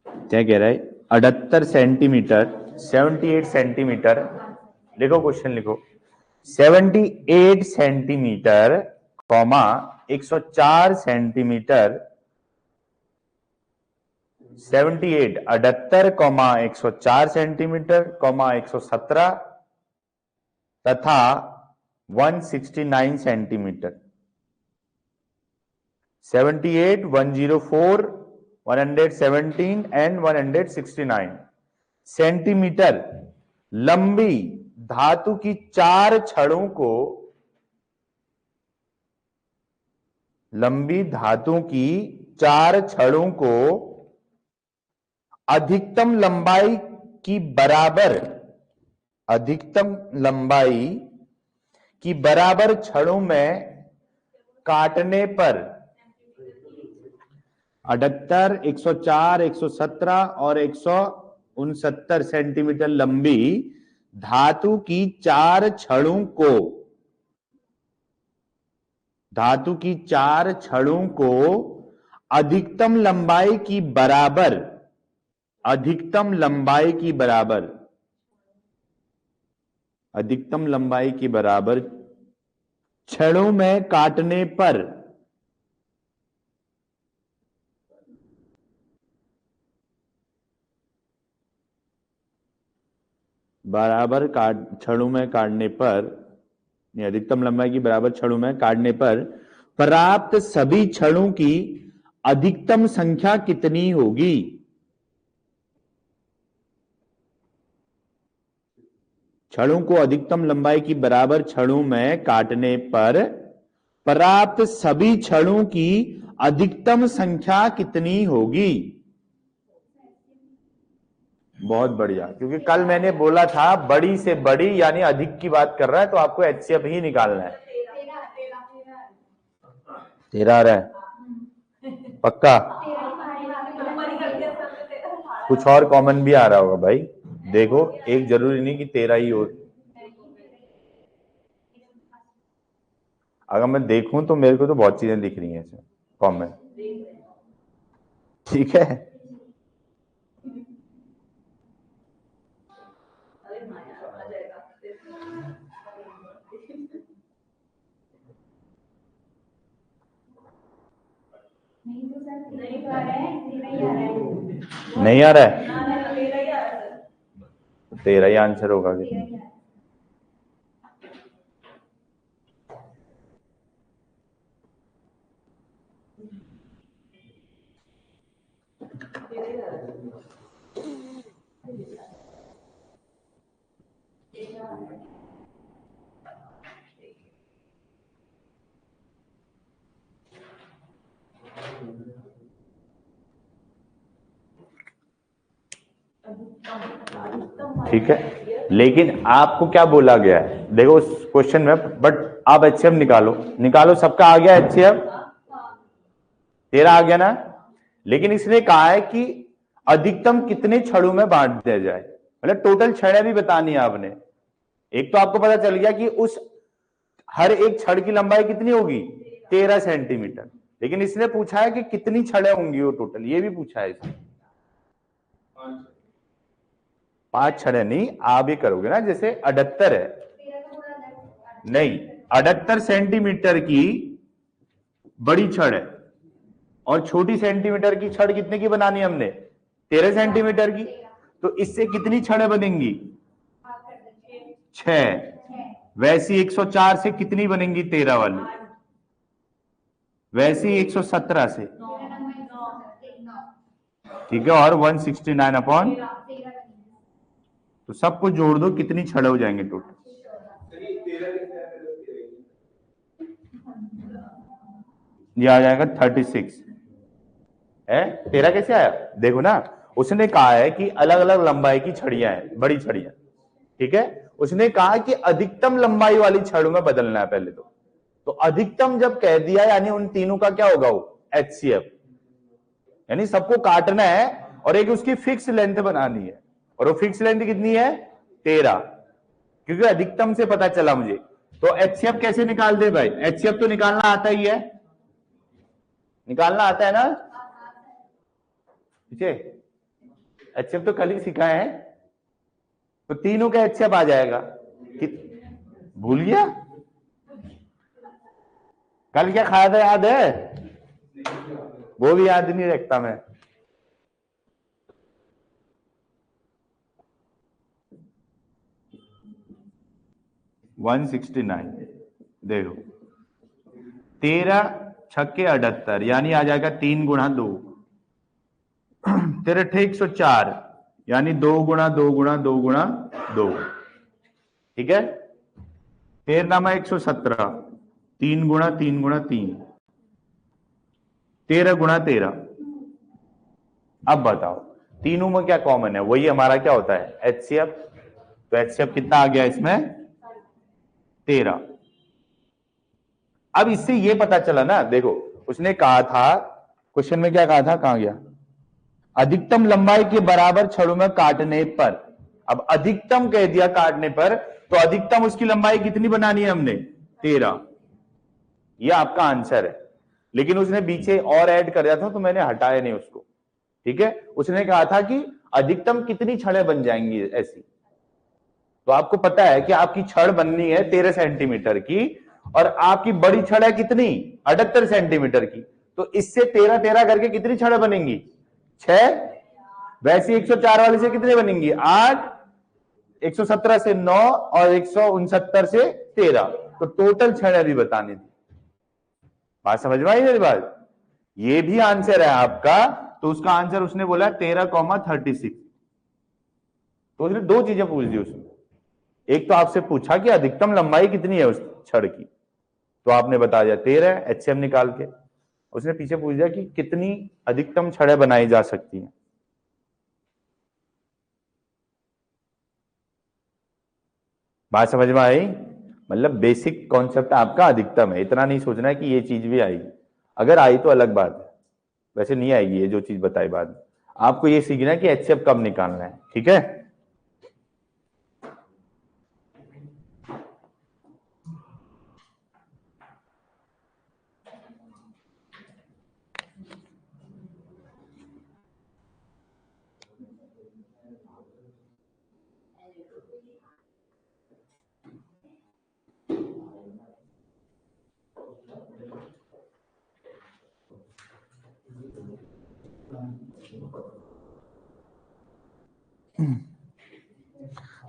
क्या कह रहा है? 78 सेंटीमीटर 78 सेंटीमीटर, लिखो क्वेश्चन लिखो। 78 centimetre comma 104 centimetre 78 78 comma 104 centimetre comma 117 तथा 169 सेंटीमीटर। 78, 104, 117 एंड 169 सेंटीमीटर लंबी धातु की 4 छड़ों को, लंबी धातु की 4 छड़ों को अधिकतम लंबाई की बराबर, अधिकतम लंबाई की बराबर छड़ों में काटने पर 78, 104, 117 और 169 सेंटीमीटर लंबी धातु की 4 छड़ों को, धातु की 4 छड़ों को अधिकतम लंबाई की बराबर, अधिकतम लंबाई की बराबर, अधिकतम लंबाई की बराबर छड़ों में काटने पर बराबर छड़ों में काटने पर, अधिकतम लंबाई की बराबर छड़ों में काटने पर प्राप्त सभी छड़ों की अधिकतम संख्या कितनी होगी? छड़ों को अधिकतम लंबाई की बराबर छड़ों में काटने पर प्राप्त सभी छड़ों की अधिकतम संख्या कितनी होगी? बहुत बढ़िया, क्योंकि कल मैंने बोला था बड़ी से बड़ी यानी अधिक की बात कर रहा है, तो आपको एचसीएफ ही निकालना है। 13 आ रहा है पक्का? कुछ और कॉमन भी आ रहा होगा भाई, देखो एक जरूरी नहीं कि 13 ही हो। अगर मैं देखूं तो मेरे को तो बहुत चीजें दिख रही हैं कॉमन, ठीक है? नहीं आ रहा है? 13 ही आंसर होगा। कितना? ठीक है, लेकिन आपको क्या बोला गया है देखो उस क्वेश्चन में, बट आप एचसीएफ निकालो, निकालो, सबका आ गया एचसीएफ? 13 आ गया ना? लेकिन इसने कहा है कि अधिकतम कितने छड़ों में बांट दिया जाए, मतलब टोटल छड़ें भी बतानी है आपने। एक तो आपको पता चल गया कि उस हर एक छड़ की लंबाई कितनी होगी? 13 सेंटीमीटर, लेकिन इसने पूछा है कि कितनी छड़ें होंगी वो टोटल, ये भी पूछा है इसने। 5 छड़ें नहीं, आप भी करोगे ना, जैसे 78 है, नहीं 78 सेंटीमीटर की बड़ी छड़ है और छोटी सेंटीमीटर की छड़ कितने की बनानी है हमने? 13 सेंटीमीटर की, तो इससे कितनी छड़ें बनेंगी? 6। वैसी 104 से कितनी बनेंगी? 13 वाली। वैसी 117 से ठीक है, और 169 अपॉन, 13 बनेगी। तो सबको जोड़ दो, कितनी छड़ हो जाएंगे टोटल? ये आ जाएगा 36 है। 13 कैसे आया? देखो ना, उसने कहा है कि अलग अलग लंबाई की छड़ियां हैं, बड़ी छड़ियां, ठीक है। उसने कहा कि अधिकतम लंबाई वाली छड़ में बदलना है पहले तो अधिकतम जब कह दिया यानी उन तीनों का क्या होगा? वो एचसीएफ, यानी सबको काटना है और एक उसकी फिक्स लेंथ बनानी है, और वो फिक्स लेंथ कितनी है? 13, क्योंकि अधिकतम से पता चला मुझे। तो एचसीएफ कैसे निकाल दे भाई? एचसीएफ तो निकालना आता ही है, निकालना आता है ना? ठीक है, एचसीएफ तो कल ही सिखाए हैं, तो तीनों का एचसीएफ आ जाएगा। भूल गया? कल क्या खाया था याद है? वो भी याद नहीं रखता मैं। वन 169 देखो, 13 छक्के 78, यानी आ जाएगा 3 गुणा 2, 13 104, यानी 2 गुणा 2 गुणा 2 गुणा 2, ठीक है। 13 में 117, 3 गुणा 3 गुणा 3, 13 गुणा 13। अब बताओ तीनों में क्या कॉमन है? वही हमारा क्या होता है? एचसीएफ। तो एचसीएफ कितना आ गया इसमें? 13। अब इससे ये पता चला ना, देखो उसने कहा था क्वेश्चन में, क्या कहा था, कहां गया? अधिकतम लंबाई के बराबर छड़ों में काटने पर। अब अधिकतम कह दिया काटने पर, तो अधिकतम उसकी लंबाई कितनी बनानी है हमने? 13। यह आपका आंसर है, लेकिन उसने पीछे और ऐड कर दिया था तो मैंने हटाया नहीं उसको, ठीक है। उसने कहा था कि अधिकतम कितनी छड़ें बन जाएंगी ऐसी। तो आपको पता है कि आपकी छड़ बननी है 13 सेंटीमीटर की, और आपकी बड़ी छड़ है कितनी? 78 सेंटीमीटर की। तो इससे 13 13 करके कितनी छड़ें बनेंगी? 6। वैसे 104 वाले से कितने बनेंगी? 8, 117 से 9 और 169 से 13। तो टोटल छड़ें भी बतानी थी। बात समझ में आई मेरी बात? ये भी आंसर है आपका, तो उसका आंसर उसने बोला 13,36। तो उसने दो चीजें पूछ दी उसने, एक तो आपसे पूछा कि अधिकतम लंबाई कितनी है उस छड़ की, तो आपने बता दिया 13 एचसीएफ निकाल के। उसने पीछे पूछ दिया कि कितनी अधिकतम छड़ें बनाई जा सकती हैं। बात समझ में आई? मतलब बेसिक कॉन्सेप्ट आपका अधिकतम है, इतना नहीं सोचना है कि ये चीज भी आएगी। अगर आई तो अलग बात है, वैसे नहीं आएगी ये जो चीज बताई बाद में। आपको ये सीखना है कि एचसीएफ कब निकालना है, ठीक है।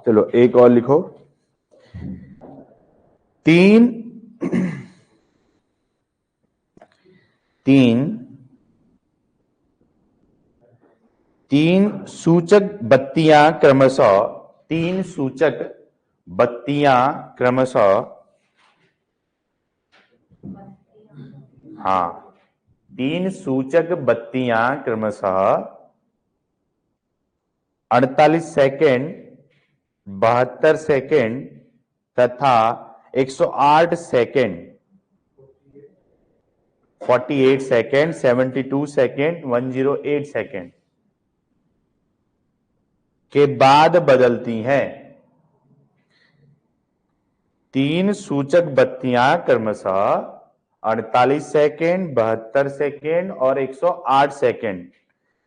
चलो एक और लिखो। 3 सूचक बत्तियां क्रमशः, 3 सूचक बत्तियां क्रमशः, हाँ 3 सूचक बत्तियां क्रमशः 48 सेकेंड, 72 सेकेंड तथा 108 सेकेंड, 48 सेकेंड, 72 सेकेंड, 108 सेकेंड के बाद बदलती हैं। 3 सूचक बत्तियां क्रमशः 48 सेकेंड, 72 सेकेंड और 108 सेकेंड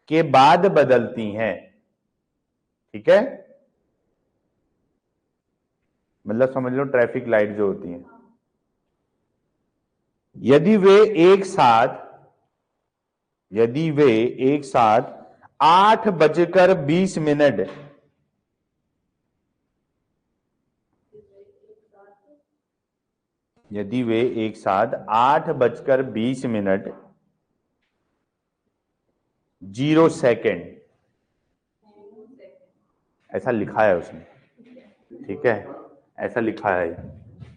के बाद बदलती हैं, ठीक है। मतलब समझ लो ट्रैफिक लाइट जो होती हैं, यदि वे एक साथ 8:20 यदि वे एक साथ 8:20 0 सेकेंड, ऐसा लिखा है उसने, ठीक है, ऐसा लिखा है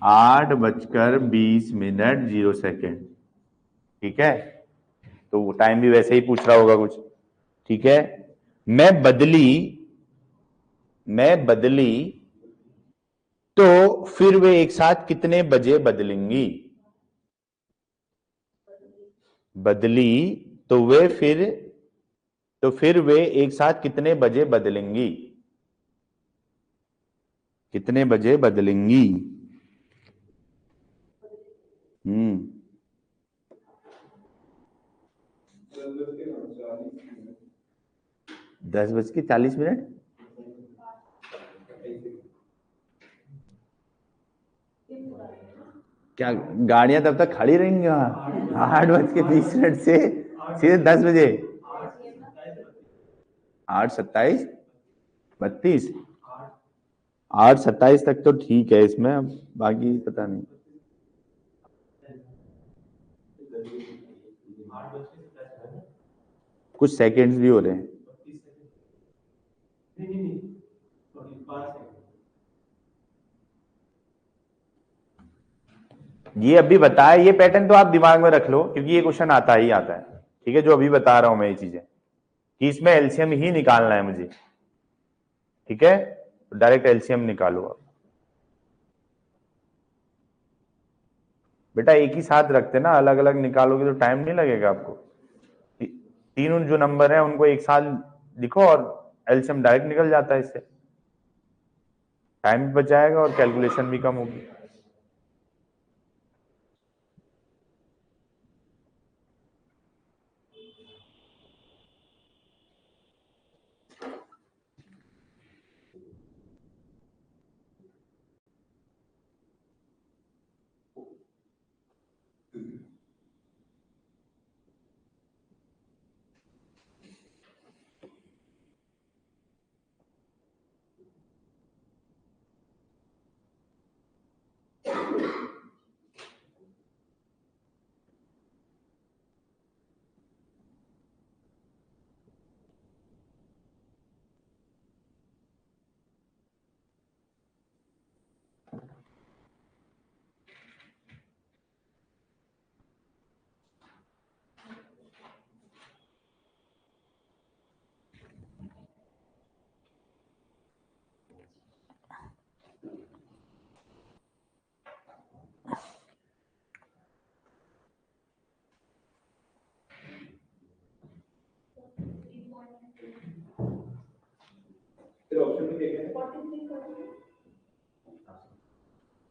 8:20 0 सेकेंड, ठीक है। तो वो टाइम भी वैसे ही पूछ रहा होगा कुछ, ठीक है। मैं बदली तो फिर वे एक साथ कितने बजे बदलेंगी? बदली तो फिर वे एक साथ कितने बजे बदलेंगी? कितने बजे बदलेंगी? 10:40 क्या गाड़ियां तब तक खड़ी रहेंगी वहां? 8:20 से सीधे 10 बजे, 8:27 32, 8:27 तक तो ठीक है इसमें, अब बाकी पता नहीं। कुछ सेकंड्स भी हो रहे हैं। ये अभी बताया, ये पैटर्न तो आप दिमाग में रख लो क्योंकि ये क्वेश्चन आता ही आता है, ठीक है। जो अभी बता रहा हूं मैं ये चीजें कि इसमें एलसीएम ही निकालना है मुझे, ठीक है। तो डायरेक्ट एलसीएम निकालो आप बेटा, एक ही साथ रखते ना, अलग अलग निकालोगे तो टाइम नहीं लगेगा आपको। तीनों जो नंबर है उनको एक साथ लिखो और एलसीएम डायरेक्ट निकल जाता है, इससे टाइम भी बच जाएगा और कैलकुलेशन भी कम होगी।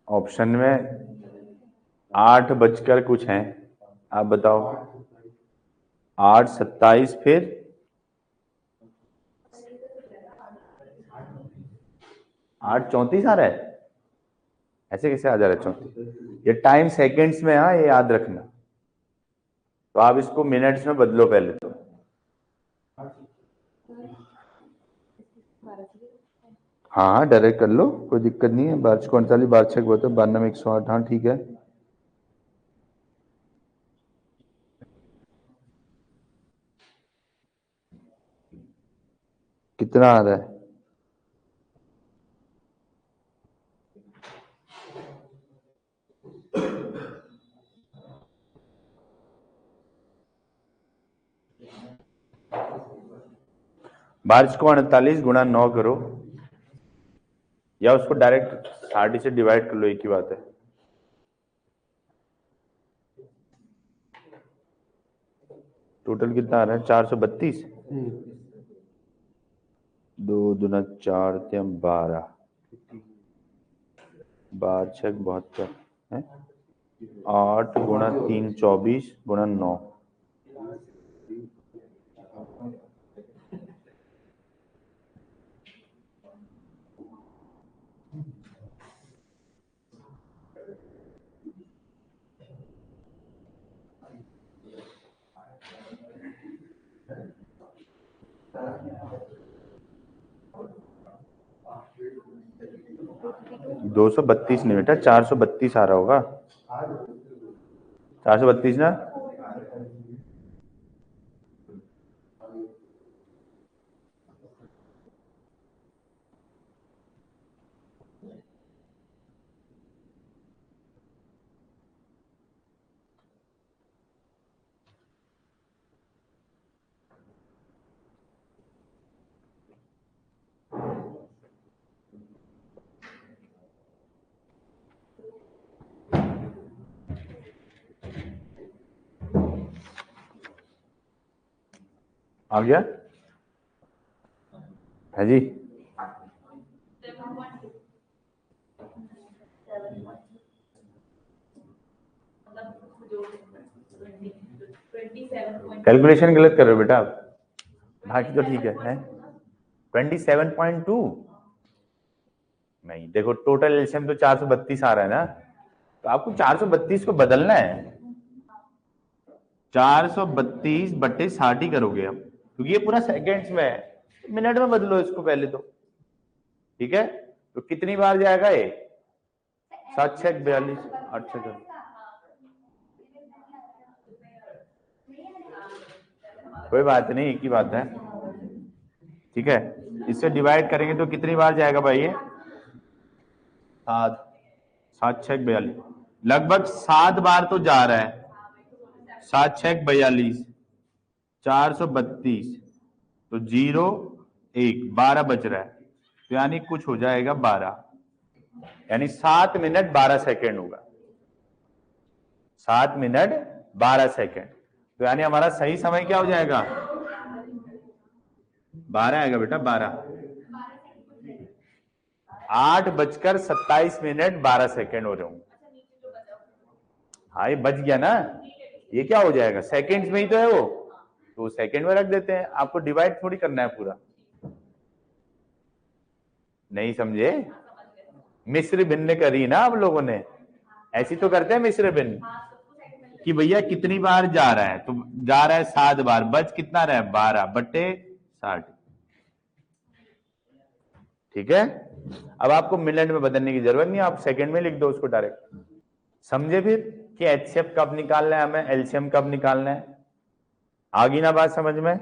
ऑप्शन में 8 बजकर कुछ है, आप बताओ। 8:27 फिर 8:34 आ रहा है, ऐसे कैसे आ जा रहा है 34? ये टाइम सेकंड्स में, हाँ ये याद रखना। तो आप इसको मिनट्स में बदलो पहले तो। हाँ डायरेक्ट कर लो, कोई दिक्कत नहीं है। 12:39 12 6 92 108, हाँ ठीक है। कितना आ रहा है? मार्च को 48 गुणा 9 करो, या उसको डायरेक्ट 60 से डिवाइड कर लो, एक ही बात है। टोटल कितना आ रहा है? 432। 2 दूना 4 12, 12 6 72 है। 8 गुणा 3 24 गुणा 9, दो 232 नहीं बेटा, 432 आ रहा होगा। 432 ना, आ गया है जी? कैलकुलेशन गलत कर रहे हो बेटा आप, बाकी तो ठीक है 27.2 नहीं, देखो टोटल एलसीएम तो 432 आ रहा है ना, तो आपको 432 को बदलना है, 432 बट्टे 60 ही करोगे आप, क्योंकि ये पूरा सेकेंड्स में है, मिनट में बदलो इसको पहले तो, ठीक है? तो कितनी बार जाएगा ये? 7 6 42 8 6 कोई बात नहीं, एक ही बात है, ठीक है? इससे डिवाइड करेंगे तो कितनी बार जाएगा भाई ये? 7 7 6 42, लगभग 7 बार तो जा रहा है, 7 6 42 432, तो 0 1 12 बच रहा है, तो यानी कुछ हो जाएगा 12, यानी 7 मिनट 12 सेकेंड होगा, 7 मिनट 12 सेकेंड, तो यानी हमारा सही समय क्या हो जाएगा? 12 आएगा बेटा, 12 8:27 12 सेकेंड हो रहे होंगे। हाँ ये बच गया ना, ये क्या हो जाएगा? सेकेंड्स में ही तो है वो, तो सेकेंड में रख देते हैं, आपको डिवाइड थोड़ी करना है पूरा। नहीं समझे? मिश्र भिन्न करी ना आप लोगों ने, ऐसी तो करते हैं मिश्र भिन्न कि भैया कितनी बार जा रहा है, तो जा रहा है 7 बार, बच कितना रहा है? 12 बट्टे 60, ठीक है? अब आपको मिनट में बदलने की जरूरत नहीं, आप सेकंड में लिख दो उसको डायरेक्ट। समझे फिर कि एचसीएफ कब निकालना है हमें, एलसीएम कब निकालना है? आ गई ना बात समझ में?